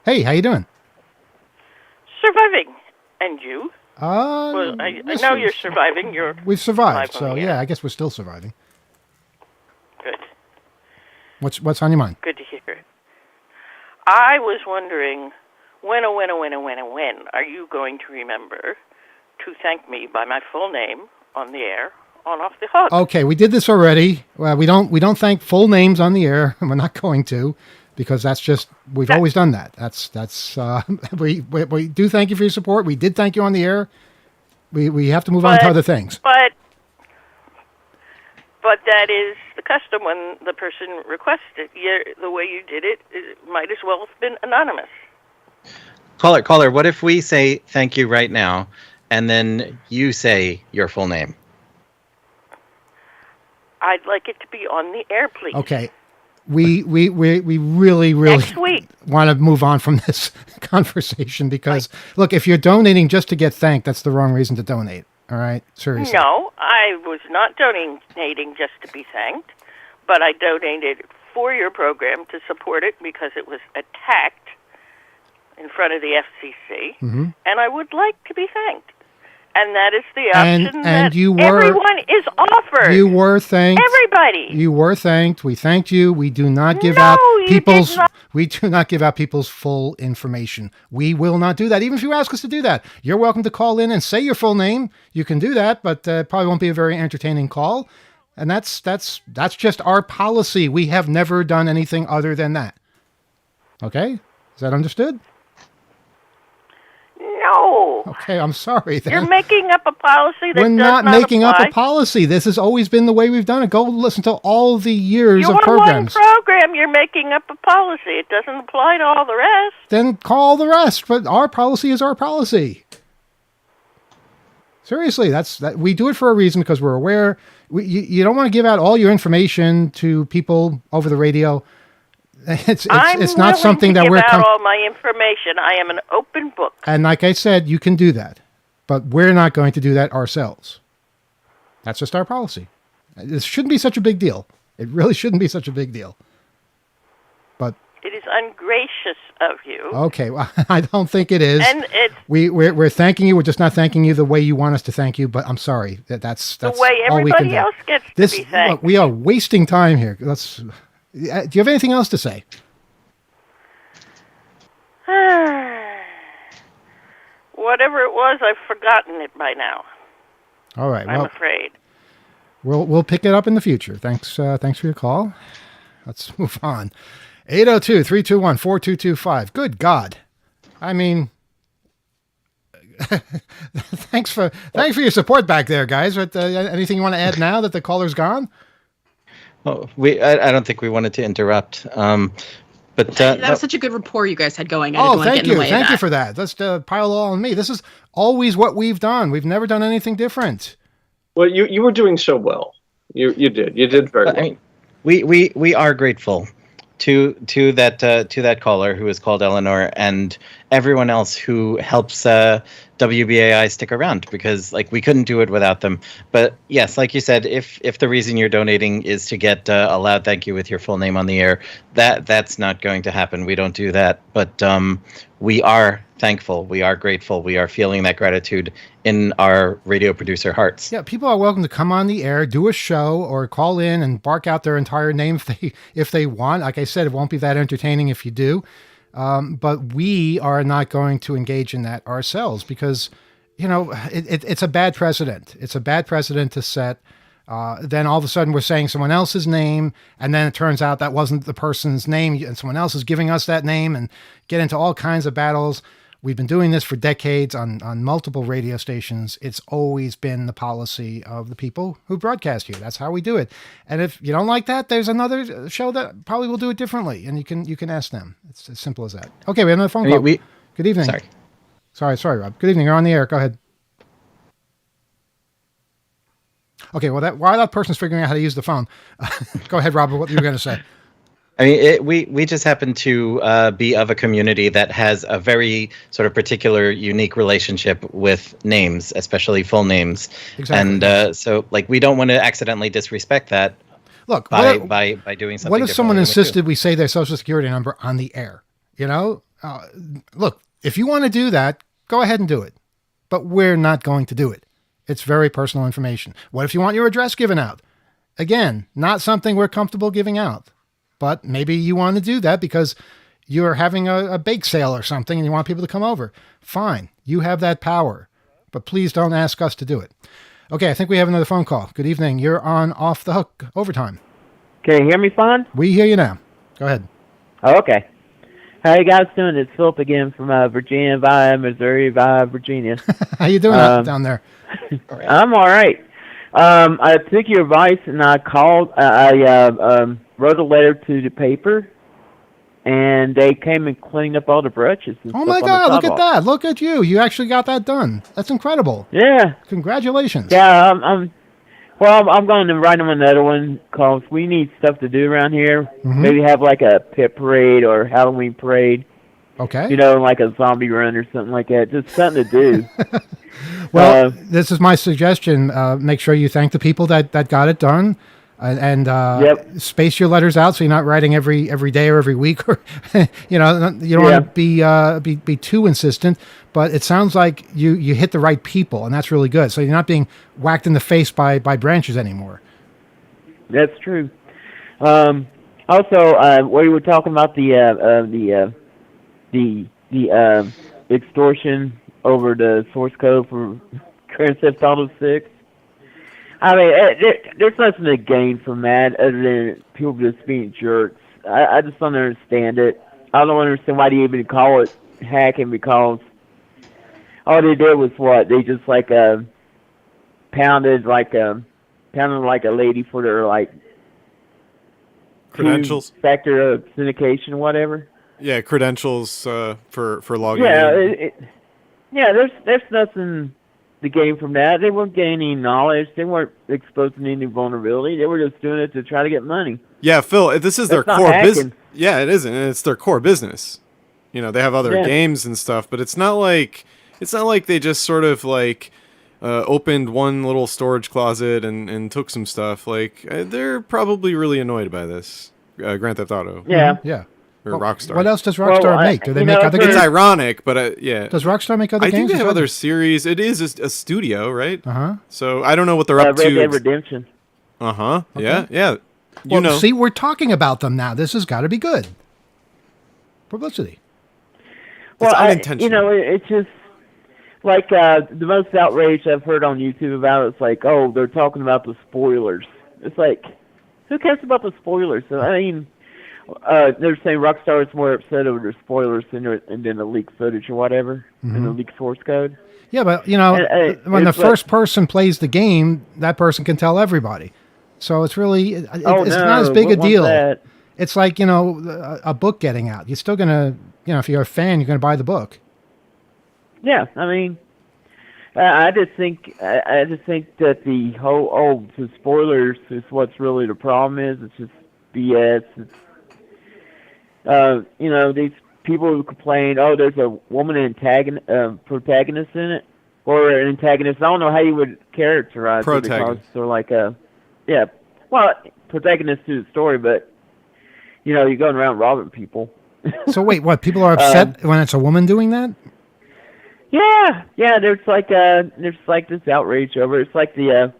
Hey, how you doing? surviving. And you? Well, I know you're surviving. We've survived, alive on so the yeah, air. I guess we're still surviving. Good. What's on your mind? Good to hear. I was wondering, when are you going to remember to thank me by my full name on the air on Off the Hook? Okay, we did this already. We don't thank full names on the air. We're not going to, because that's just we've always done that. That's we do thank you for your support. We did thank you on the air. We have to move on to other things. But that is the custom when the person requests it. The way you did it might as well have been anonymous. Caller, what if we say thank you right now, and then you say your full name? I'd like it to be on the air, please. Okay. We really Next week. want to move on from this conversation because look, if you're donating just to get thanked, that's the wrong reason to donate. All right, seriously. No, I was not donating just to be thanked, but I donated for your program to support it because it was attacked in front of the FCC, Mm-hmm. and I would like to be thanked. And that is the And- option and that you were- everyone is offered. You were thanked. Everybody. You were thanked. We thanked you. We do not give No, out you did people's. not. We do not give out people's full information. We will not do that, even if you ask us to do that. You're welcome to call in and say your full name. You can do that, but probably won't be a very entertaining call. And that's just our policy. We have never done anything other than that. Okay, is that understood? No. Okay, I'm sorry. Then. You're making up a policy that We're does not not making up apply. a policy. This has always been the way we've done it. Go listen to all the years You of want programs. one program, you're making up a policy. It doesn't apply to all the rest. Then call the rest. But our policy is our policy. Seriously, that we do it for a reason, because we're aware. You don't want to give out all your information to people over the radio. It's I'm not willing something to that give we're out all my information. I am an open book. and like I said, you can do that, but we're not going to do that ourselves. That's just our policy. This shouldn't be such a big deal. It really shouldn't be such a big deal. But It is ungracious of you. okay, well, I don't think it is. And it's We're thanking you. We're just not thanking you the way you want us to thank you. But I'm sorry. That's the way all we can everybody do. else gets This to be thanked. look, we are wasting time here. Let's. Do you have anything else to say? Whatever it was, I've forgotten it by now. All right. I'm Well, afraid. we'll pick it up in the future. Thanks for your call. Let's move on. 802-321-4225. Good God. I mean, thanks for your support back there, guys. But anything you want to add now that the caller's gone? Oh, I don't think we wanted to interrupt. But That was such a good rapport you guys had going. I Oh, didn't want to get thank in you. the way of Thank you that. for that. Let's pile all on me. This is always what we've done. We've never done anything different. Well, you were doing so well. You did very well. I mean, we are grateful to that caller who is called Eleanor, and everyone else who helps WBAI stick around, because like we couldn't do it without them. But yes, like you said, if the reason you're donating is to get a loud thank you with your full name on the air, that's not going to happen. We don't do that. But we are thankful. We are grateful. We are feeling that gratitude in our radio producer hearts. Yeah, people are welcome to come on the air, do a show, or call in and bark out their entire name if they want. Like I said, it won't be that entertaining if you do. But we are not going to engage in that ourselves, because, it's a bad precedent. It's a bad precedent to set. Then all of a sudden we're saying someone else's name, and then it turns out that wasn't the person's name, and someone else is giving us that name, and get into all kinds of battles. We've been doing this for decades on multiple radio stations. It's always been the policy of the people who broadcast you. That's how we do it. And if you don't like that, there's another show that probably will do it differently, and you can ask them. It's as simple as that. Okay, we have another phone call. Good evening. Sorry, Rob. Good evening. You're on the air. Go ahead. Okay, well, while that person's figuring out how to use the phone, go ahead, Rob. What you were going to say? I mean, we just happen to be of a community that has a very sort of particular, unique relationship with names, especially full names. Exactly. And so, like, we don't want to accidentally disrespect that. Look, by doing something. What if someone differently than we insisted do? we say their social security number on the air? Look, if you want to do that, go ahead and do it. But we're not going to do it. It's very personal information. What if you want your address given out? Again, not something we're comfortable giving out. But maybe you want to do that because you're having a bake sale or something and you want people to come over. Fine. You have that power. But please don't ask us to do it. Okay, I think we have another phone call. Good evening. You're on Off the Hook Overtime. Can you hear me fine? We hear you now. Go ahead. Oh, okay. How you guys doing? It's Philip again from Virginia via Missouri via Virginia. How you doing down there? I'm all right. I took your advice and I called. I wrote a letter to the paper, and they came and cleaned up all the brushes. And Oh stuff my on the God! Look at sidewalk. that! Look at you! You actually got that done. That's incredible. Yeah. Congratulations. Yeah. I'm going to write them another one because we need stuff to do around here. Mhm. Maybe have like a pit parade or Halloween parade. Okay. Like a zombie run or something like that. Just something to do. Well, this is my suggestion. Make sure you thank the people that got it done. and space your letters out so you're not writing every day or every week, or you don't want to be too insistent. But it sounds like you hit the right people, and that's really good. So you're not being whacked in the face by branches anymore. That's true. Also, we were talking about the extortion over the source code for Grand Theft Auto 6. I mean, there's nothing to gain from that other than people just being jerks. I just don't understand it. I don't understand why they even call it hacking, because all they did was what? They just pounded like a lady for their Credentials. Factor authentication, whatever. Yeah, credentials for logging in. Yeah, there's nothing to gain from that. They weren't gaining knowledge. They weren't exposing any vulnerability. They were just doing it to try to get money. Yeah, Phil, this is their core business. Yeah, it isn't. It's their core business. They have other games and stuff, but it's not like they just sort of opened one little storage closet and took some stuff. They're probably really annoyed by this Grand Theft Auto. Yeah. Yeah. Or Rockstar. What else does Rockstar make? Do they make other games? It's ironic, but yeah. Does Rockstar make other games? I think they have other series. It is a studio, right? Uh-huh. So I don't know what they're up to. Red Dead Redemption. Uh-huh. Okay. Yeah. Well, see, we're talking about them now. This has got to be good. Publicity. Well, it's unintentional. It's just the most outrage I've heard on YouTube about it's they're talking about the spoilers. It's who cares about the spoilers? So, I mean, they're saying Rockstar is more upset over the spoilers than the leaked footage or whatever, and the leaked source code. Yeah, but when the first person plays the game, that person can tell everybody. So it's really it's not as big a deal. That? It's like a book getting out. You're still gonna if you're a fan, you're gonna buy the book. Yeah, I mean, I just think that the whole the spoilers is what's really the problem is. It's just BS. It's these people who complain, there's a woman protagonist in it, or an antagonist. I don't know how you would characterize it, because they're protagonist to the story, but you're going around robbing people. So wait, what? People are upset when it's a woman doing that? Yeah. There's this outrage over it. It's like the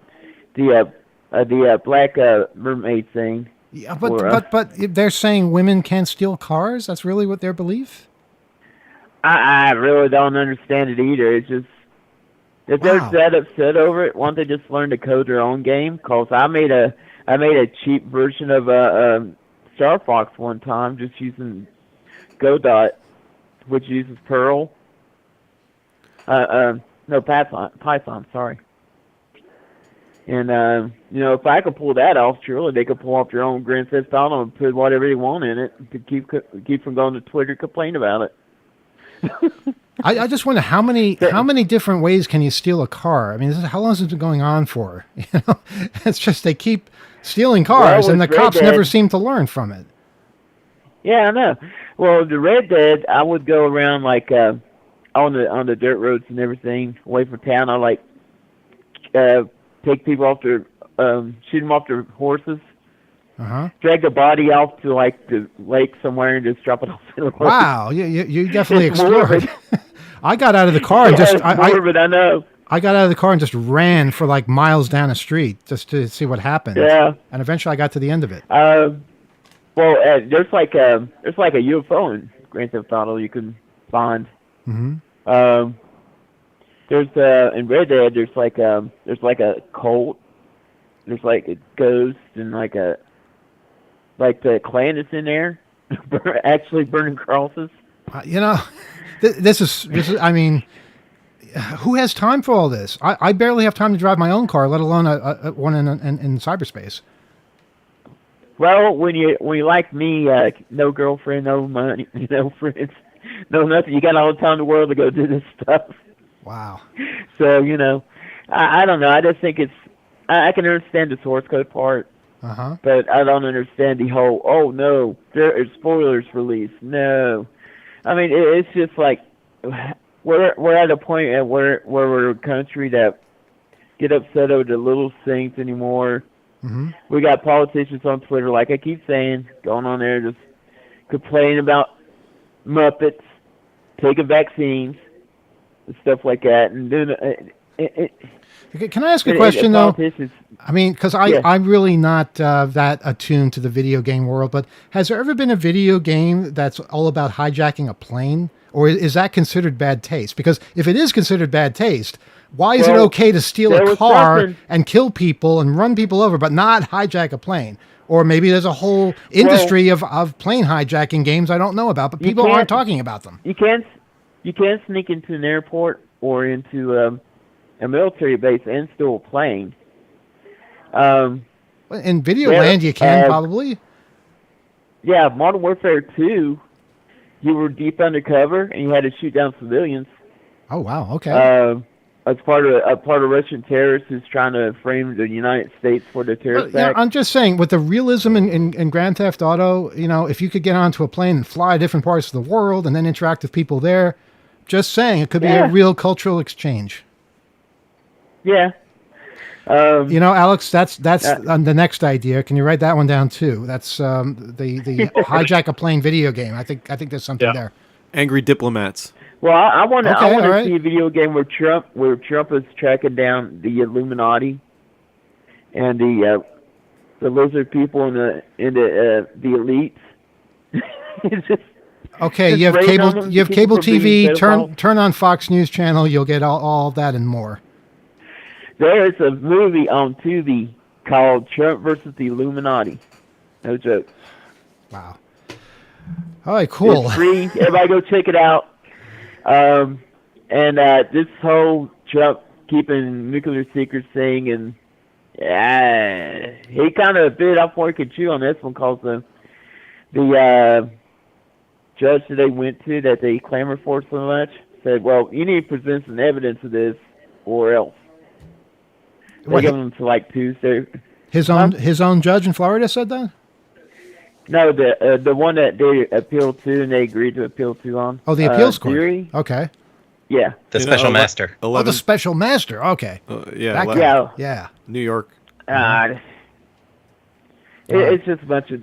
black mermaid thing. Yeah, but they're saying women can't steal cars. That's really what their belief. I really don't understand it either. It's just if they're that upset over it, why don't they just learn to code their own game? Cause I made a cheap version of Star Fox one time, just using Godot, which uses Perl. No, Python. Sorry. And if I could pull that off, surely they could pull off their own Grand Theft Auto and put whatever they want in it to keep from going to Twitter and complain about it. I just wonder how many different ways can you steal a car? I mean, how long has it been going on for? It's just they keep stealing cars, and the cops never seem to learn from it. Yeah, I know. Well, the Red Dead, I would go around on the dirt roads and everything away from town. I take people off their shoot them off their horses. Drag the body off to the lake somewhere and just drop it off in the lake. Wow, you definitely explored. I got out of the car and I know. I got out of the car and just ran for miles down the street just to see what happened. Yeah. And eventually I got to the end of it. Well, there's a UFO in Grand Theft Auto you can find. Mm-hmm. There's in Red Dead there's a cult. There's a ghost and the clan that's in there actually burning crosses. This is. I mean, who has time for all this? I barely have time to drive my own car, let alone one in cyberspace. Well, when you like me, no girlfriend, no money, no friends, no nothing. You got all the time in the world to go do this stuff. Wow. So I don't know. I just think I can understand the source code part. But I don't understand the whole, oh no, there are spoilers released. No. I mean, it's just we're at a point where we're a country that get upset over the little things anymore. We got politicians on Twitter, like I keep saying, going on there just complaining about Muppets, taking vaccines, and stuff like that, and doing Okay, can I ask a question though? I mean, because I'm really not that attuned to the video game world, but has there ever been a video game that's all about hijacking a plane? Or is that considered bad taste? Because if it is considered bad taste, why is it okay to steal a car and kill people and run people over, but not hijack a plane? Or maybe there's a whole industry of plane hijacking games I don't know about, but people aren't talking about them. You can't sneak into an airport or into a military base and steal a plane. In Videoland, you can probably. Yeah, Modern Warfare 2, you were deep undercover and you had to shoot down civilians. Oh wow! Okay. As part of Russian terrorists who's trying to frame the United States for the terrorist act. I'm just saying, with the realism in Grand Theft Auto, if you could get onto a plane and fly different parts of the world and then interact with people there, just saying, it could be a real cultural exchange. Yeah. Alex, that's the next idea. Can you write that one down too? That's the hijack a plane video game. I think there's something there. Angry diplomats. Well, I want to right. see a video game where Trump is tracking down the Illuminati and the lizard people and the elites. It's just, okay, you have cable TV. Turn on Fox News Channel. You'll get all that and more. There is a movie on Tubi called Trump versus the Illuminati. No joke. Wow. All right, cool. It's free. Everybody go check it out. And this whole Trump keeping nuclear secrets thing, and he kind of bit off more he could chew on this one, because the judge that they went to, that they clamored for so much, said, well, you need to present some evidence of this or else. They gave him to like Tuesday. His own judge in Florida said that? No, the one that they appealed to and they agreed to appeal to on. Oh, the appeals court. Theory. Okay. Yeah. The special master. Oh, the special master. Okay. Yeah. New York. It's just a bunch of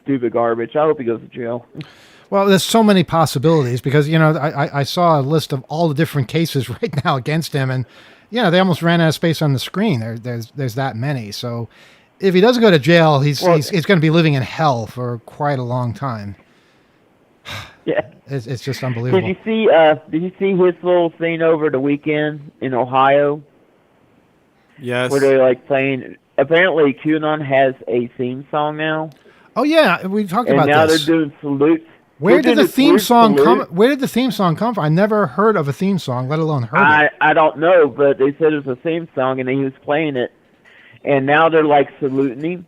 stupid garbage. I hope he goes to jail. Well, there's so many possibilities because, I saw a list of all the different cases right now against him, and, they almost ran out of space on the screen. There's that many. So if he doesn't go to jail, he's going to be living in hell for quite a long time. Yeah. It's just unbelievable. Did you see his little thing over the weekend in Ohio? Yes. Where they're like playing. Apparently, QAnon has a theme song now. Oh yeah, we talked about this. And now they're doing salutes. Where did the theme song come? Where did the theme song come from? I never heard of a theme song, let alone heard it. I don't know, but they said it was a theme song, and he was playing it. And now they're like saluting him,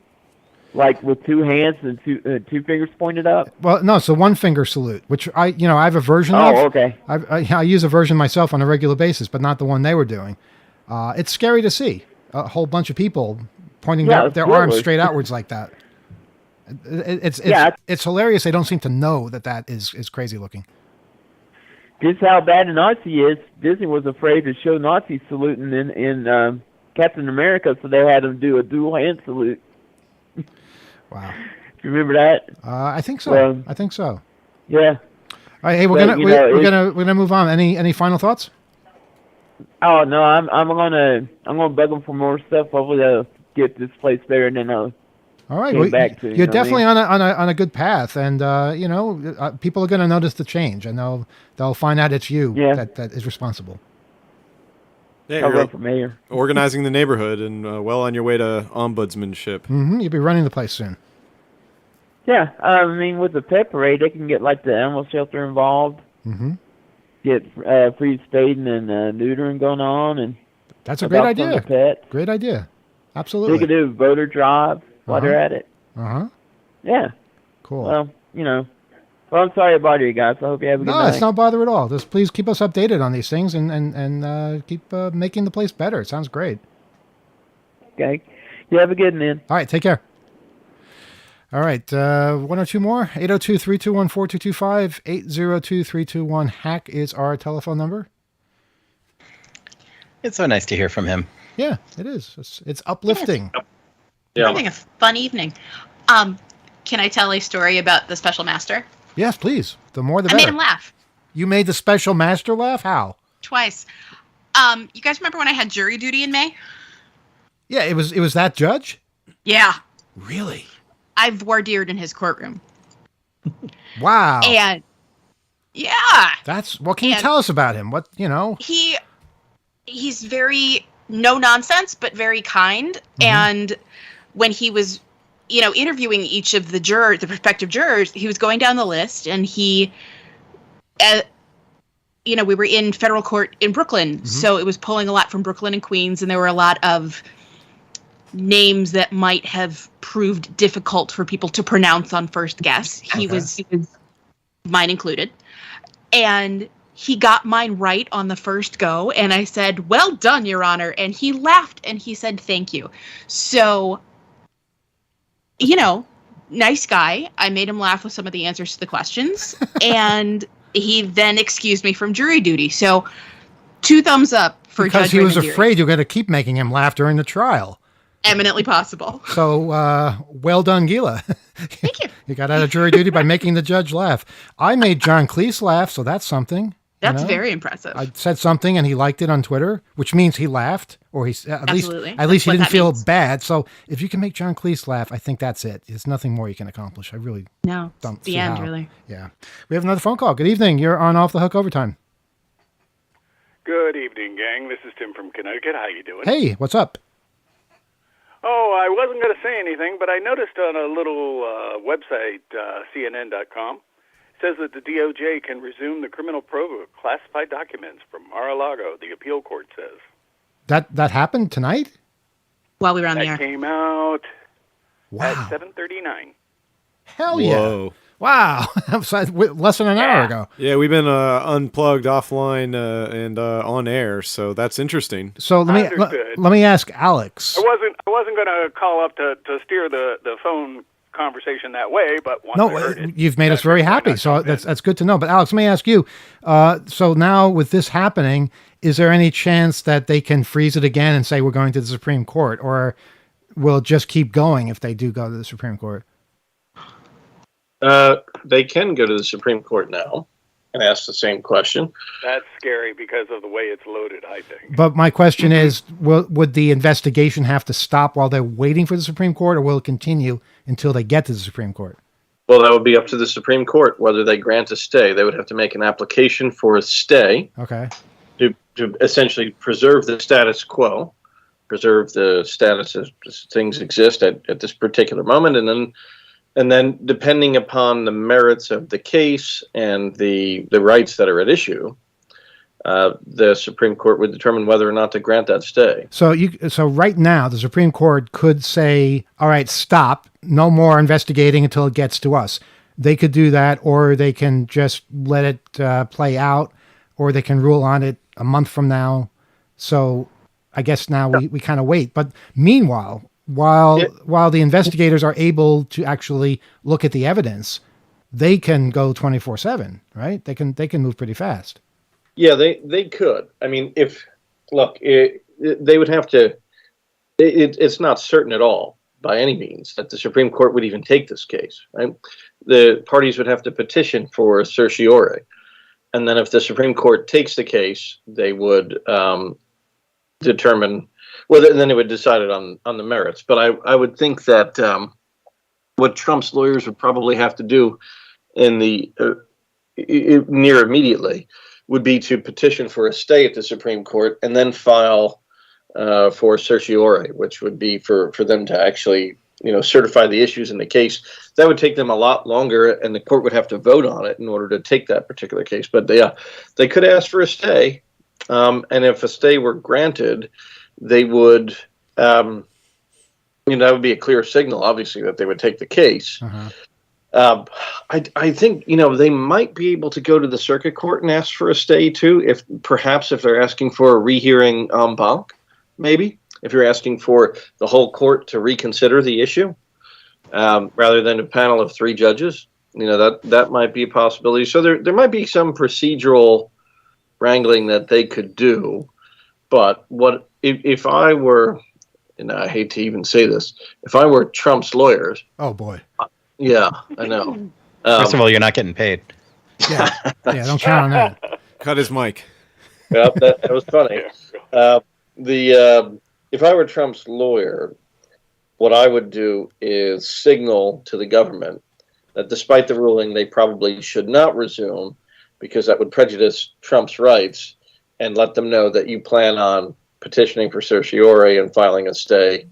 like with two hands and two fingers pointed up. Well, no, so one finger salute, which I have a version of. Oh, okay. I use a version myself on a regular basis, but not the one they were doing. It's scary to see a whole bunch of people pointing their arms straight outwards like that. It's hilarious. They don't seem to know that is crazy looking. This is how bad a Nazi is. Disney was afraid to show Nazis saluting in Captain America, so they had him do a dual hand salute. Wow. Do you remember that? I think so. I think so. Yeah. All right. Hey, we're gonna move on. Any final thoughts? Oh no, I'm gonna bug them for more stuff. Hopefully they'll get this place better, and then I'll. All right, you're definitely on a good path, and people are going to notice the change, and they'll find out it's you that is responsible. Yeah, I'll run for mayor. Organizing the neighborhood, and well on your way to ombudsmanship. Mm-hmm. You'll be running the place soon. Yeah, I mean, with the pet parade, they can get like the animal shelter involved. Mm-hmm. Get free spading and neutering going on, and that's a great idea. Pets. Great idea. Absolutely. They could do a voter drive while they're at it. Yeah. Cool. Well, well, I'm sorry to bother you guys. I hope you have a good night. No, it's no bother at all. Just please keep us updated on these things and keep making the place better. It sounds great. Okay. You have a good one, then. All right. Take care. All right. One or two more. 802-321-4225. 802-321-HACK is our telephone number. It's so nice to hear from him. Yeah, it is. It's uplifting. We're Yeah. having a fun evening. Can I tell a story about the special master? Yes, please. The more the I better. made him laugh You made the special master laugh? How? twice. You guys remember when I had jury duty in May? Yeah, it was that judge? Yeah. Really? I voir dired in his courtroom. Wow. And yeah, That's what can you and- tell us about him? What, he's very no nonsense, but very kind. And when he was, interviewing each of the prospective jurors, he was going down the list, and he, we were in federal court in Brooklyn, so it was pulling a lot from Brooklyn and Queens, and there were a lot of names that might have proved difficult for people to pronounce on first guess. He was mine included. And he got mine right on the first go, and I said, "Well done, Your Honor." And he laughed and he said, "Thank you." So, nice guy. I made him laugh with some of the answers to the questions, and he then excused me from jury duty. So, 2 thumbs up for because Judge he was Raymond Deary. afraid you're going to keep making him laugh during the trial. Eminently possible. So, well done, Gila. Thank you. You got out of jury duty by making the judge laugh. I made John Cleese laugh, so that's something. That's very impressive. I said something and he liked it on Twitter, which means he laughed, or he Absolutely. at least he What didn't that feel means. bad. So if you can make John Cleese laugh, I think that's it. There's nothing more you can accomplish. I really No, don't it's see the end, how. really. Yeah, we have another phone call. Good evening. You're on Off the Hook Overtime. Good evening, gang. This is Tim from Connecticut. How you doing? Hey, what's up? Oh, I wasn't going to say anything, but I noticed on a little website, CNN.com, says that the DOJ can resume the criminal probe of classified documents from Mar-a-Lago, the appeal court says. That happened tonight? While we were on the That air. came out Wow. at 7:39. Hell yeah. Whoa. Wow. So less than an hour ago. Yeah, we've been unplugged, offline, and on air, so that's interesting. So Understood. let me ask Alex. I wasn't going to call up to steer the phone conversation that way, but once I No, heard it, you've made us that's very why happy. not So jump in. that's good to know. But Alex, let me ask you. So now with this happening, is there any chance that they can freeze it again and say we're going to the Supreme Court, or will it just keep going if they do go to the Supreme Court? They can go to the Supreme Court now and ask the same question. That's scary because of the way it's loaded, I think. But my question is, would the investigation have to stop while they're waiting for the Supreme Court, or will it continue until they get to the Supreme Court? Well, that would be up to the Supreme Court whether they grant a stay. They would have to make an application for a stay Okay. to essentially preserve the status quo, preserve the status as things exist at this particular moment, and then depending upon the merits of the case and the rights that are at issue, the Supreme Court would determine whether or not to grant that stay. So right now the Supreme Court could say, all right, stop, no more investigating until it gets to us. They could do that, or they can just let it play out, or they can rule on it a month from now. So I guess now we kind of wait. But meanwhile, while the investigators are able to actually look at the evidence, they can go 24/7, right? They can move pretty fast. Yeah, they could. I mean, they would have to. It's not certain at all by any means that the Supreme Court would even take this case. Right? The parties would have to petition for certiorari, and then if the Supreme Court takes the case, they would determine. Well, then it would decide it on the merits. But I would think that what Trump's lawyers would probably have to do in the near immediately would be to petition for a stay at the Supreme Court and then file for certiorari, which would be for them to actually certify the issues in the case. That would take them a lot longer, and the court would have to vote on it in order to take that particular case. But they could ask for a stay, and if a stay were granted, they would, that would be a clear signal, obviously, that they would take the case. Uh-huh. I think, they might be able to go to the circuit court and ask for a stay too, if they're asking for a rehearing en banc, maybe, if you're asking for the whole court to reconsider the issue, rather than a panel of 3 judges, that might be a possibility. So there might be some procedural wrangling that they could do. But if I were and I hate to even say this, if I were Trump's lawyers, Oh boy. yeah, I know. First of all, you're not getting paid. Yeah. Yeah. Don't count on that. Cut his mic. Yep, that was funny. If I were Trump's lawyer, what I would do is signal to the government that despite the ruling, they probably should not resume because that would prejudice Trump's rights, and let them know that you plan on petitioning for certiorari and filing a stay.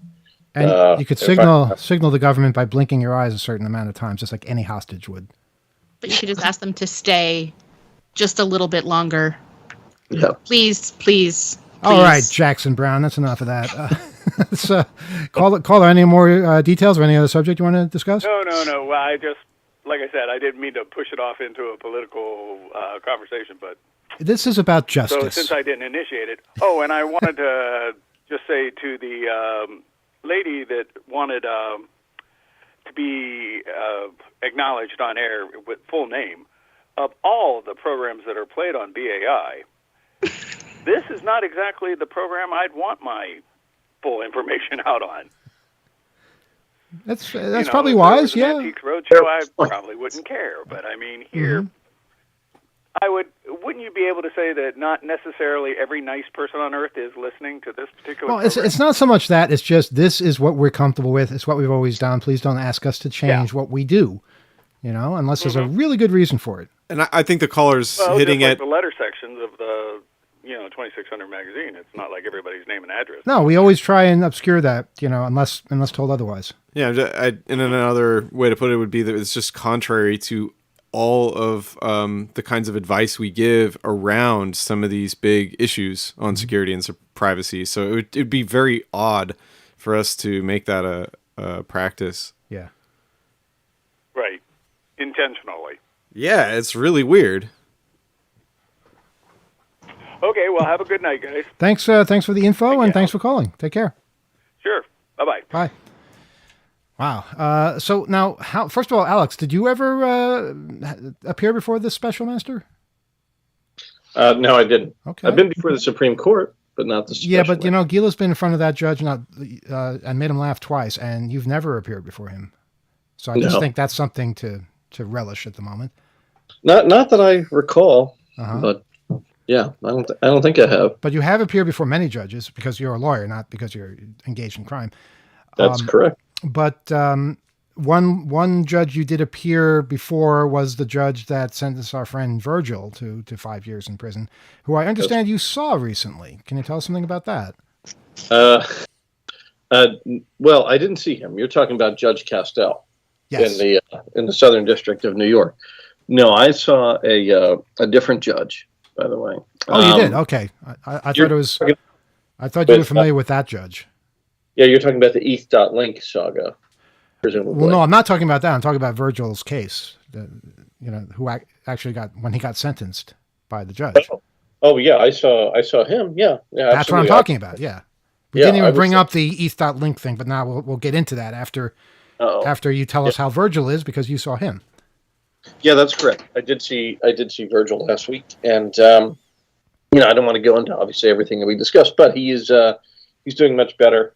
And you could signal the government by blinking your eyes a certain amount of times, just like any hostage would. But you could just ask them to stay just a little bit longer. Yeah. Please, please. All right, Jackson Brown, that's enough of that. So, caller, any more details or any other subject you want to discuss? No. Well, I just, like I said, I didn't mean to push it off into a political conversation, but This is about justice. so since I didn't initiate it. Oh, and I wanted to just say to the lady that wanted to be acknowledged on air with full name, of all the programs that are played on BAI, this is not exactly the program I'd want my full information out on. That's If probably there wise, was an yeah. Antiques Roadshow, I probably wouldn't care. But I mean, here, wouldn't you be able to say that not necessarily every nice person on earth is listening to this particular Well, program? it's not so much that, it's just this is what we're comfortable with. It's what we've always done. Please don't ask us to change what we do, unless there's a really good reason for it. And I think the caller's Well, hitting just like it. the letter sections of the 2600 magazine. It's not like everybody's name and address. No, we always try and obscure that, unless told otherwise. Yeah, and another way to put it would be that it's just contrary to all of the kinds of advice we give around some of these big issues on security and privacy. So it'd be very odd for us to make that a practice. Yeah. Right. Intentionally. Yeah, it's really weird. Okay, well, have a good night, guys. Thanks for the info, and thanks for calling. Take care. Sure. Bye-bye. Bye. Wow. So now, first of all, Alex, did you ever appear before the special master? No, I didn't. Okay. I've been before the Supreme Court, but not the special. Yeah, but Gila's been in front of that judge and made him laugh twice, and you've never appeared before him. So I just think that's something to relish at the moment. Not that I recall, Uh-huh. but yeah, I don't think I have. But you have appeared before many judges because you're a lawyer, not because you're engaged in crime. That's correct. But one judge you did appear before was the judge that sentenced our friend Virgil to 5 years in prison, who I understand you saw recently. Can you tell us something about that? Well, I didn't see him. You're talking about Judge Castell in the Southern District of New York. No, I saw a different judge, by the way. Oh, you did? Okay. I thought it was. I thought you were familiar with that judge. Yeah, you're talking about the ETH.link saga, presumably. Well, no, I'm not talking about that. I'm talking about Virgil's case. Who actually when he got sentenced by the judge. Oh yeah, I saw him. Yeah, that's absolutely. what I'm talking about. Yeah, we didn't even bring up the ETH.link thing, but now we'll get into that after you tell us how Virgil is, because you saw him. Yeah, that's correct. I did see Virgil last week, and I don't want to go into obviously everything that we discussed, but he's doing much better.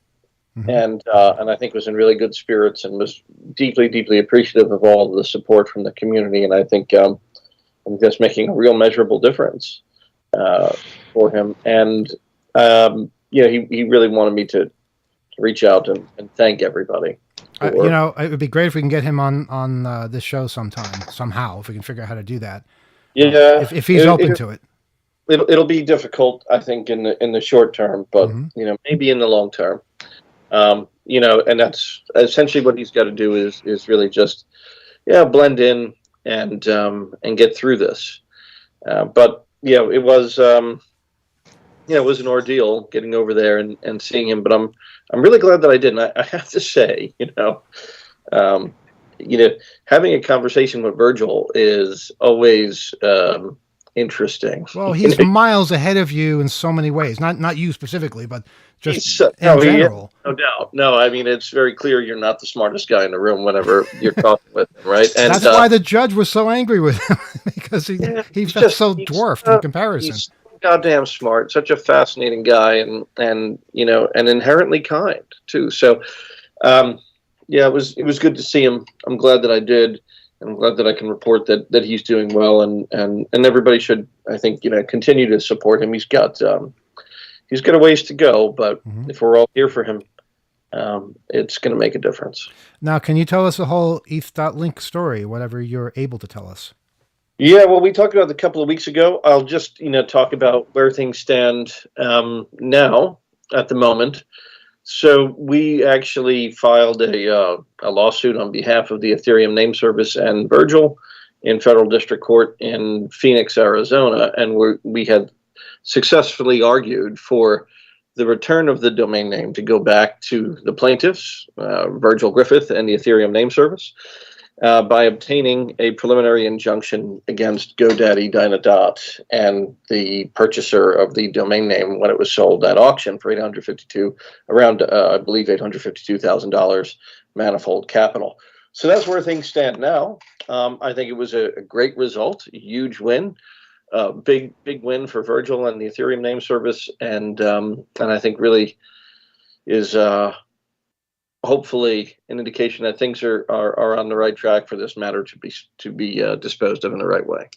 Mm-hmm. And I think was in really good spirits and was deeply, deeply appreciative of all the support from the community. And I think that's making a real measurable difference for him. And he really wanted me to reach out and thank everybody. It would be great if we can get him on this show somehow, if we can figure out how to do that. Yeah, if he's open to it. It'll be difficult, I think, in the short term, but maybe in the long term. And that's essentially what he's got to do is really just, blend in and get through this. But it was, it was an ordeal getting over there and seeing him, but I'm really glad that I didn't. I have to say, having a conversation with Virgil is always, interesting. Well, he's miles ahead of you in so many ways. Not you specifically, but just in general. No doubt. No, I mean, it's very clear you're not the smartest guy in the room whenever you're talking with him, right? And that's why the judge was so angry with him, because he felt so dwarfed in comparison. He's goddamn smart, such a fascinating guy, and you know, and inherently kind too. So, yeah, it was good to see him. I'm glad that I did. And I'm glad that I can report that he's doing well, and everybody should, I think, you know, continue to support him. He's got a ways to go, but if we're all here for him, it's going to make a difference. Now, can you tell us the whole ETH.link story, whatever you're able to tell us? Yeah, well, we talked about it a couple of weeks ago. I'll just, you know, talk about where things stand now at the moment. So we actually filed a lawsuit on behalf of the Ethereum name service and Virgil in federal district court in Phoenix, Arizona, and we had successfully argued for the return of the domain name to go back to the plaintiffs, Virgil Griffith and the Ethereum name service, by obtaining a preliminary injunction against GoDaddy Dynadot and the purchaser of the domain name when it was sold at auction for $852,000 Manifold Capital. So that's where things stand now. I think it was a great result, a huge win, big win for Virgil and the Ethereum name service, and I think really is hopefully an indication that things are on the right track for this matter to be disposed of in the right way.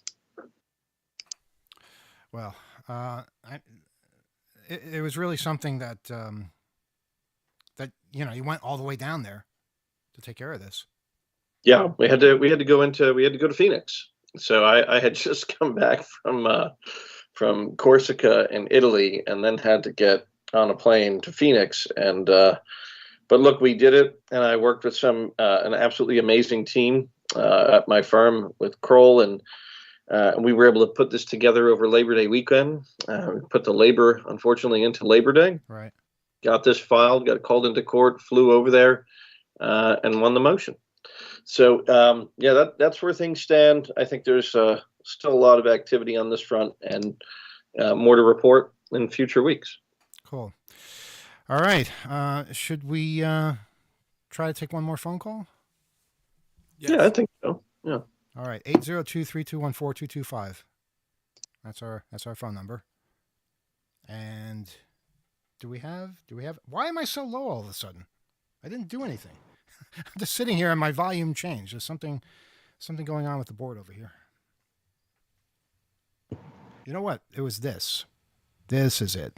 Well, it was really something that that, you know, you went all the way down there to take care of this. Yeah, we had to go to Phoenix. So I had just come back from Corsica in Italy, and then had to get on a plane to Phoenix. And but look, we did it, and I worked with an absolutely amazing team at my firm with Kroll, and we were able to put this together over Labor Day weekend. We put the labor, unfortunately, into Labor Day. Right. Got this filed, got called into court, flew over there, and won the motion. So, yeah, that's where things stand. I think there's still a lot of activity on this front, and more to report in future weeks. Cool. All right. Should we try to take one more phone call? Yes. Yeah, I think so. Yeah. All right. 802-321-4225. That's our phone number. And do we have, why am I so low all of a sudden? I didn't do anything. I'm just sitting here and my volume changed. There's something going on with the board over here. You know what? It was this. This is it.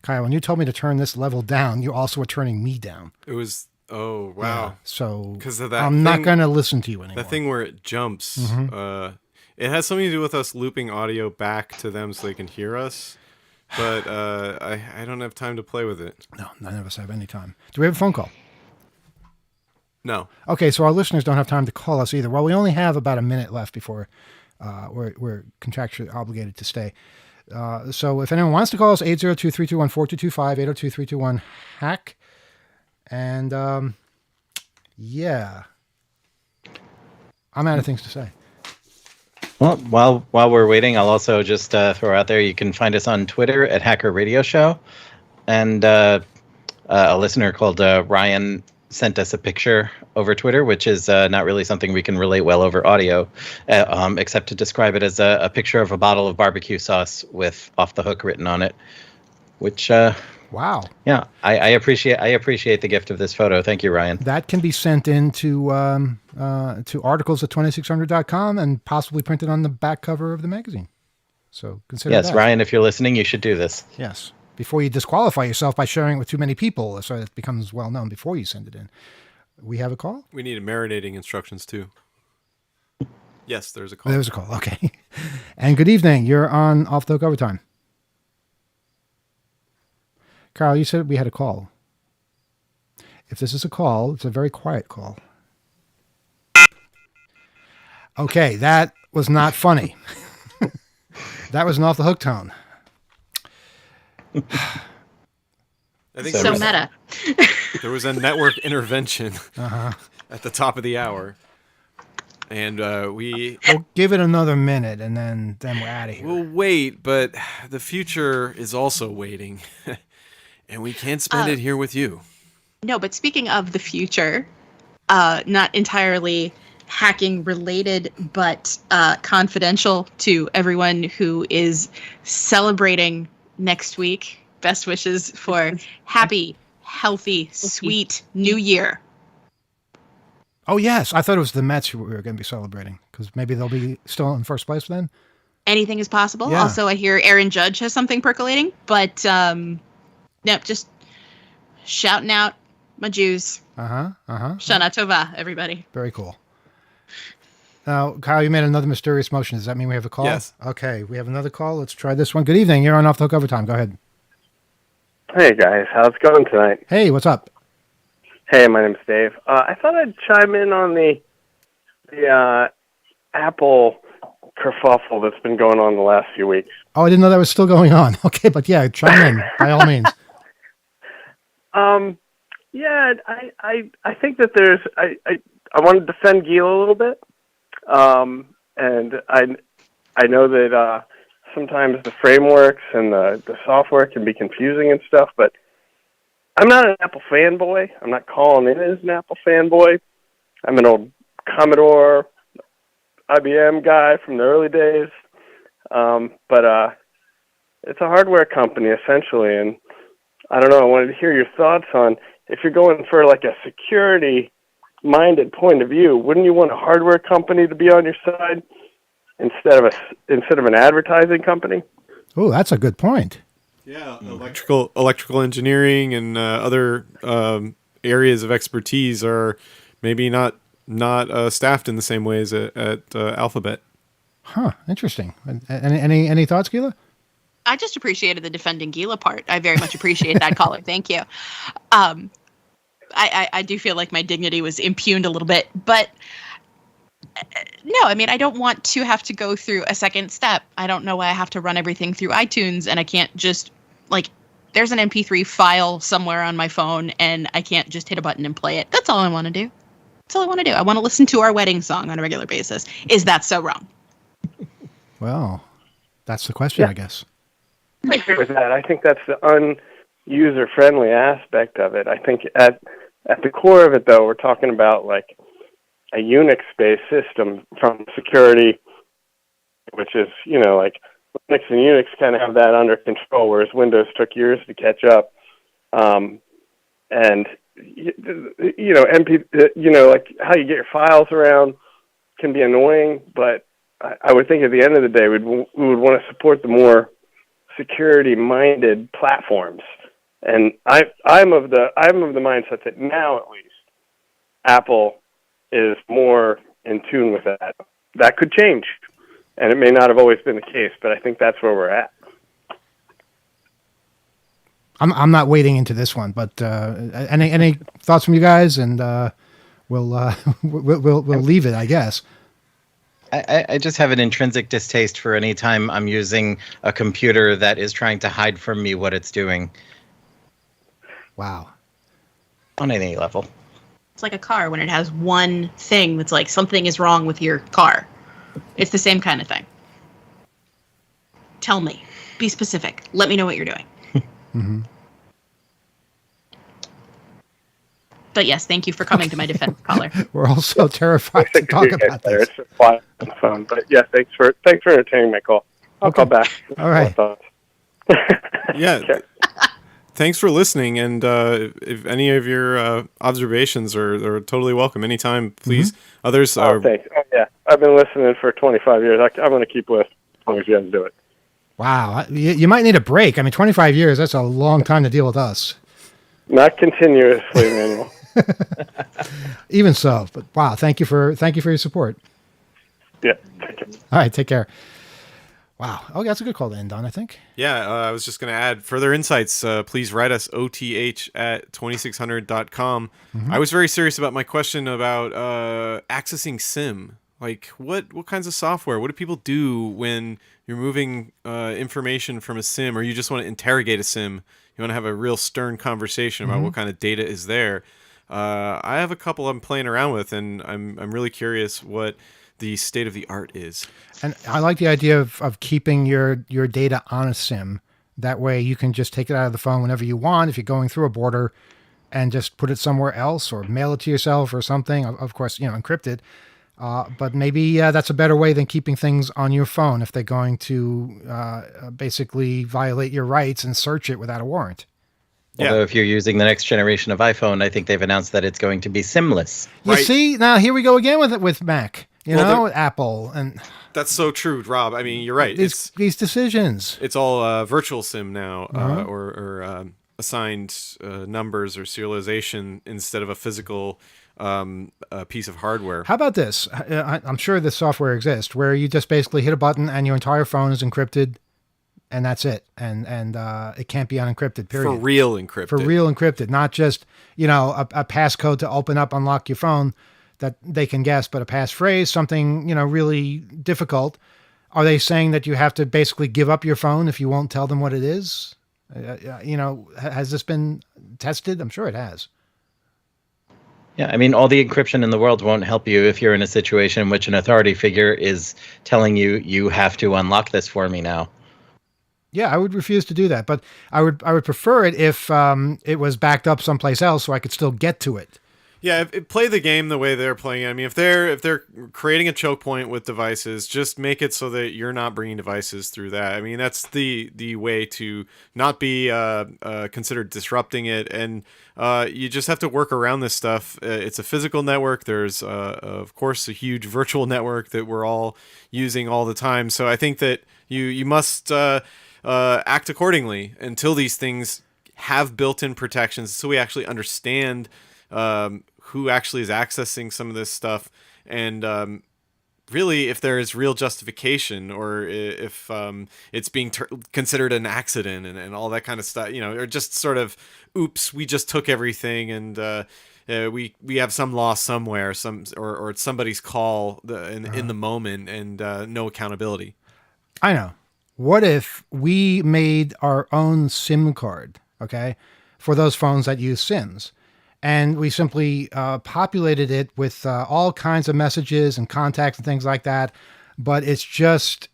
Kyle, when you told me to turn this level down, you also were turning me down. It was, oh, wow. Yeah, so 'cause of that I'm not going to listen to you anymore. That thing where it jumps. It has something to do with us looping audio back to them so they can hear us. But I don't have time to play with it. No, none of us have any time. Do we have a phone call? No. Okay, so our listeners don't have time to call us either. Well, we only have about a minute left before we're contractually obligated to stay. So if anyone wants to call us, 802-321-4225, 802-321-HACK. And yeah, I'm out of things to say. Well, while we're waiting, I'll also just throw out there, you can find us on Twitter at Hacker Radio Show. And a listener called Ryan sent us a picture over Twitter, which is not really something we can relate well over audio, except to describe it as a picture of a bottle of barbecue sauce with Off the Hook written on it, which... wow. Yeah, I appreciate the gift of this photo. Thank you, Ryan. That can be sent in to articles at 2600.com and possibly printed on the back cover of the magazine. So consider that. Yes, Ryan, if you're listening, you should do this. Yes. Before you disqualify yourself by sharing it with too many people so it becomes well known before you send it in. We have a call? We need marinating instructions too. Yes, there's a call. There's a call. Okay. And good evening. You're on Off the Hook Overtime. Carl, you said we had a call. If this is a call, it's a very quiet call. Okay, that was not funny. That was an Off the Hook tone. I think So meta. There was a network intervention at the top of the hour. And we'll give it another minute and then we're out of here. We'll wait, but the future is also waiting. And we can't spend it here with you. No, but speaking of the future, not entirely hacking related, but confidential to everyone who is celebrating next week. Best wishes for happy, healthy, sweet New Year. Oh, yes. I thought it was the Mets who we were going to be celebrating because maybe they'll be still in first place then. Anything is possible. Yeah. Also, I hear Aaron Judge has something percolating, but no, just shouting out my Jews. Shana Tova, everybody. Very cool. Now, Kyle, you made another mysterious motion. Does that mean we have a call? Yes. Okay, we have another call. Let's try this one. Good evening. You're on Off the Hook Overtime. Go ahead. Hey guys, how's it going tonight? Hey, what's up? Hey, my name's Dave. I thought I'd chime in on the Apple kerfuffle that's been going on the last few weeks. Oh, I didn't know that was still going on. Okay, but yeah, chime in by all means. Yeah, I think that there's I want to defend Gila a little bit, and I know that sometimes the frameworks and the software can be confusing and stuff, but I'm not an Apple fanboy. I'm not calling in as an Apple fanboy. I'm an old Commodore, IBM guy from the early days, but it's a hardware company essentially, and I don't know. I wanted to hear your thoughts on if you're going for like a security-minded point of view. Wouldn't you want a hardware company to be on your side instead of an advertising company? Oh, that's a good point. Yeah, electrical engineering and other areas of expertise are maybe not staffed in the same ways at Alphabet. Huh. Interesting. Any thoughts, Gila? I just appreciated the defending Gila part. I very much appreciate that caller. Thank you. I do feel like my dignity was impugned a little bit, but no, I mean, I don't want to have to go through a second step. I don't know why I have to run everything through iTunes and I can't just there's an MP3 file somewhere on my phone and I can't just hit a button and play it. That's all I want to do. That's all I want to do. I want to listen to our wedding song on a regular basis. Is that so wrong? Well, that's the question, yeah. I guess. I agree with that. I think that's the un-user-friendly aspect of it. I think at the core of it, though, we're talking about like a Unix-based system from security, which is, like Linux and Unix kind of have that under control, whereas Windows took years to catch up. And like how you get your files around can be annoying, but I would think at the end of the day, we would want to support the more security-minded platforms, and I'm of the mindset that now at least Apple is more in tune with that. That could change, and it may not have always been the case, but I think that's where we're at. I'm not wading into this one, but any thoughts from you guys, and we'll leave it, I guess. I just have an intrinsic distaste for any time I'm using a computer that is trying to hide from me what it's doing. Wow. On any level. It's like a car when it has one thing that's like something is wrong with your car. It's the same kind of thing. Tell me. Be specific. Let me know what you're doing. Mm-hmm. But yes, thank you for coming to my defense, caller. We're also terrified to talk about this. It's quiet on the phone, but yeah, thanks for entertaining my call. I'll call back. All right. Yeah. Sure. Thanks for listening, and if any of your observations are totally welcome anytime, please. Mm-hmm. Others are. Thanks. Oh, yeah, I've been listening for 25 years. I'm going to keep listening as long as you guys do it. Wow, you might need a break. I mean, 25 years—that's a long time to deal with us. Not continuously, Manuel. Even so, but wow, thank you for your support. Yeah, take care. All right, take care. Wow. Oh, that's a good call to end on, I think. Yeah, I was just going to add further insights. Please write us oth@2600.com. Mm-hmm. I was very serious about my question about accessing SIM. Like, what kinds of software? What do people do when you're moving information from a SIM, or you just want to interrogate a SIM? You want to have a real stern conversation about what kind of data is there. I have a couple I'm playing around with, and I'm really curious what the state of the art is. And I like the idea of keeping your data on a SIM. That way you can just take it out of the phone whenever you want if you're going through a border and just put it somewhere else or mail it to yourself or something. Of course, encrypted. But maybe that's a better way than keeping things on your phone if they're going to basically violate your rights and search it without a warrant. Although if you're using the next generation of iPhone, I think they've announced that it's going to be SIM-less. You see, now here we go again with Mac, with Apple. And that's so true, Rob. I mean, you're right. These decisions. It's all virtual SIM now, or assigned numbers or serialization instead of a physical piece of hardware. How about this? I'm sure this software exists where you just basically hit a button and your entire phone is encrypted, and that's it. And it can't be unencrypted, period. For real encrypted. For real encrypted, not just, a passcode to unlock your phone that they can guess, but a passphrase, something, really difficult. Are they saying that you have to basically give up your phone if you won't tell them what it is? Has this been tested? I'm sure it has. Yeah, I mean, all the encryption in the world won't help you if you're in a situation in which an authority figure is telling you, you have to unlock this for me now. Yeah, I would refuse to do that, but I would prefer it if it was backed up someplace else so I could still get to it. Yeah, play the game the way they're playing it. I mean, if they're creating a choke point with devices, just make it so that you're not bringing devices through that. I mean, that's the way to not be considered disrupting it, and you just have to work around this stuff. It's a physical network. There's, of course, a huge virtual network that we're all using all the time. So I think that you must act accordingly until these things have built-in protections, so we actually understand who actually is accessing some of this stuff, and really if there is real justification, or if it's being considered an accident and all that kind of stuff, or just sort of, oops, we just took everything, and we have some loss somewhere, or it's somebody's call in the moment, and no accountability. I know. What if we made our own SIM card, okay, for those phones that use SIMs? And we simply populated it with all kinds of messages and contacts and things like that. But it's just,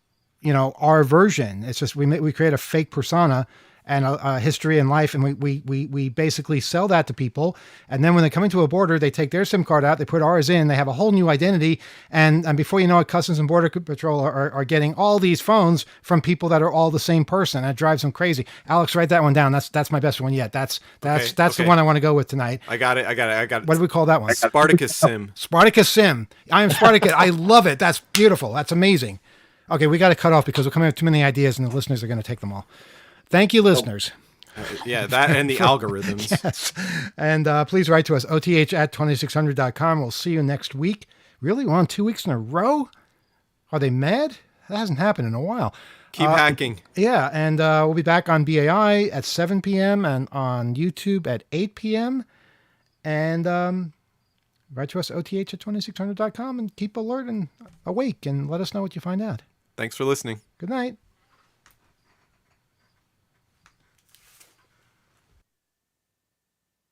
our version. It's just we create a fake persona and a history and life, and we basically sell that to people. And then when they come into a border, they take their SIM card out, they put ours in, they have a whole new identity. And before you know it, Customs and Border Patrol are getting all these phones from people that are all the same person. That drives them crazy. Alex, write that one down. That's my best one yet. That's the one I want to go with tonight. I got it. What do we call that one? Spartacus Sim. Spartacus Sim. I am Spartacus. I love it. That's beautiful. That's amazing. Okay, we got to cut off because we're coming up with too many ideas and the listeners are going to take them all. Thank you, listeners. Yeah, that and the algorithms. Yes. And please write to us, oth@2600.com. We'll see you next week. Really? We're on 2 weeks in a row? Are they mad? That hasn't happened in a while. Keep hacking. Yeah, and we'll be back on BAI at 7 p.m. and on YouTube at 8 p.m. And write to us, oth@2600.com, and keep alert and awake and let us know what you find out. Thanks for listening. Good night.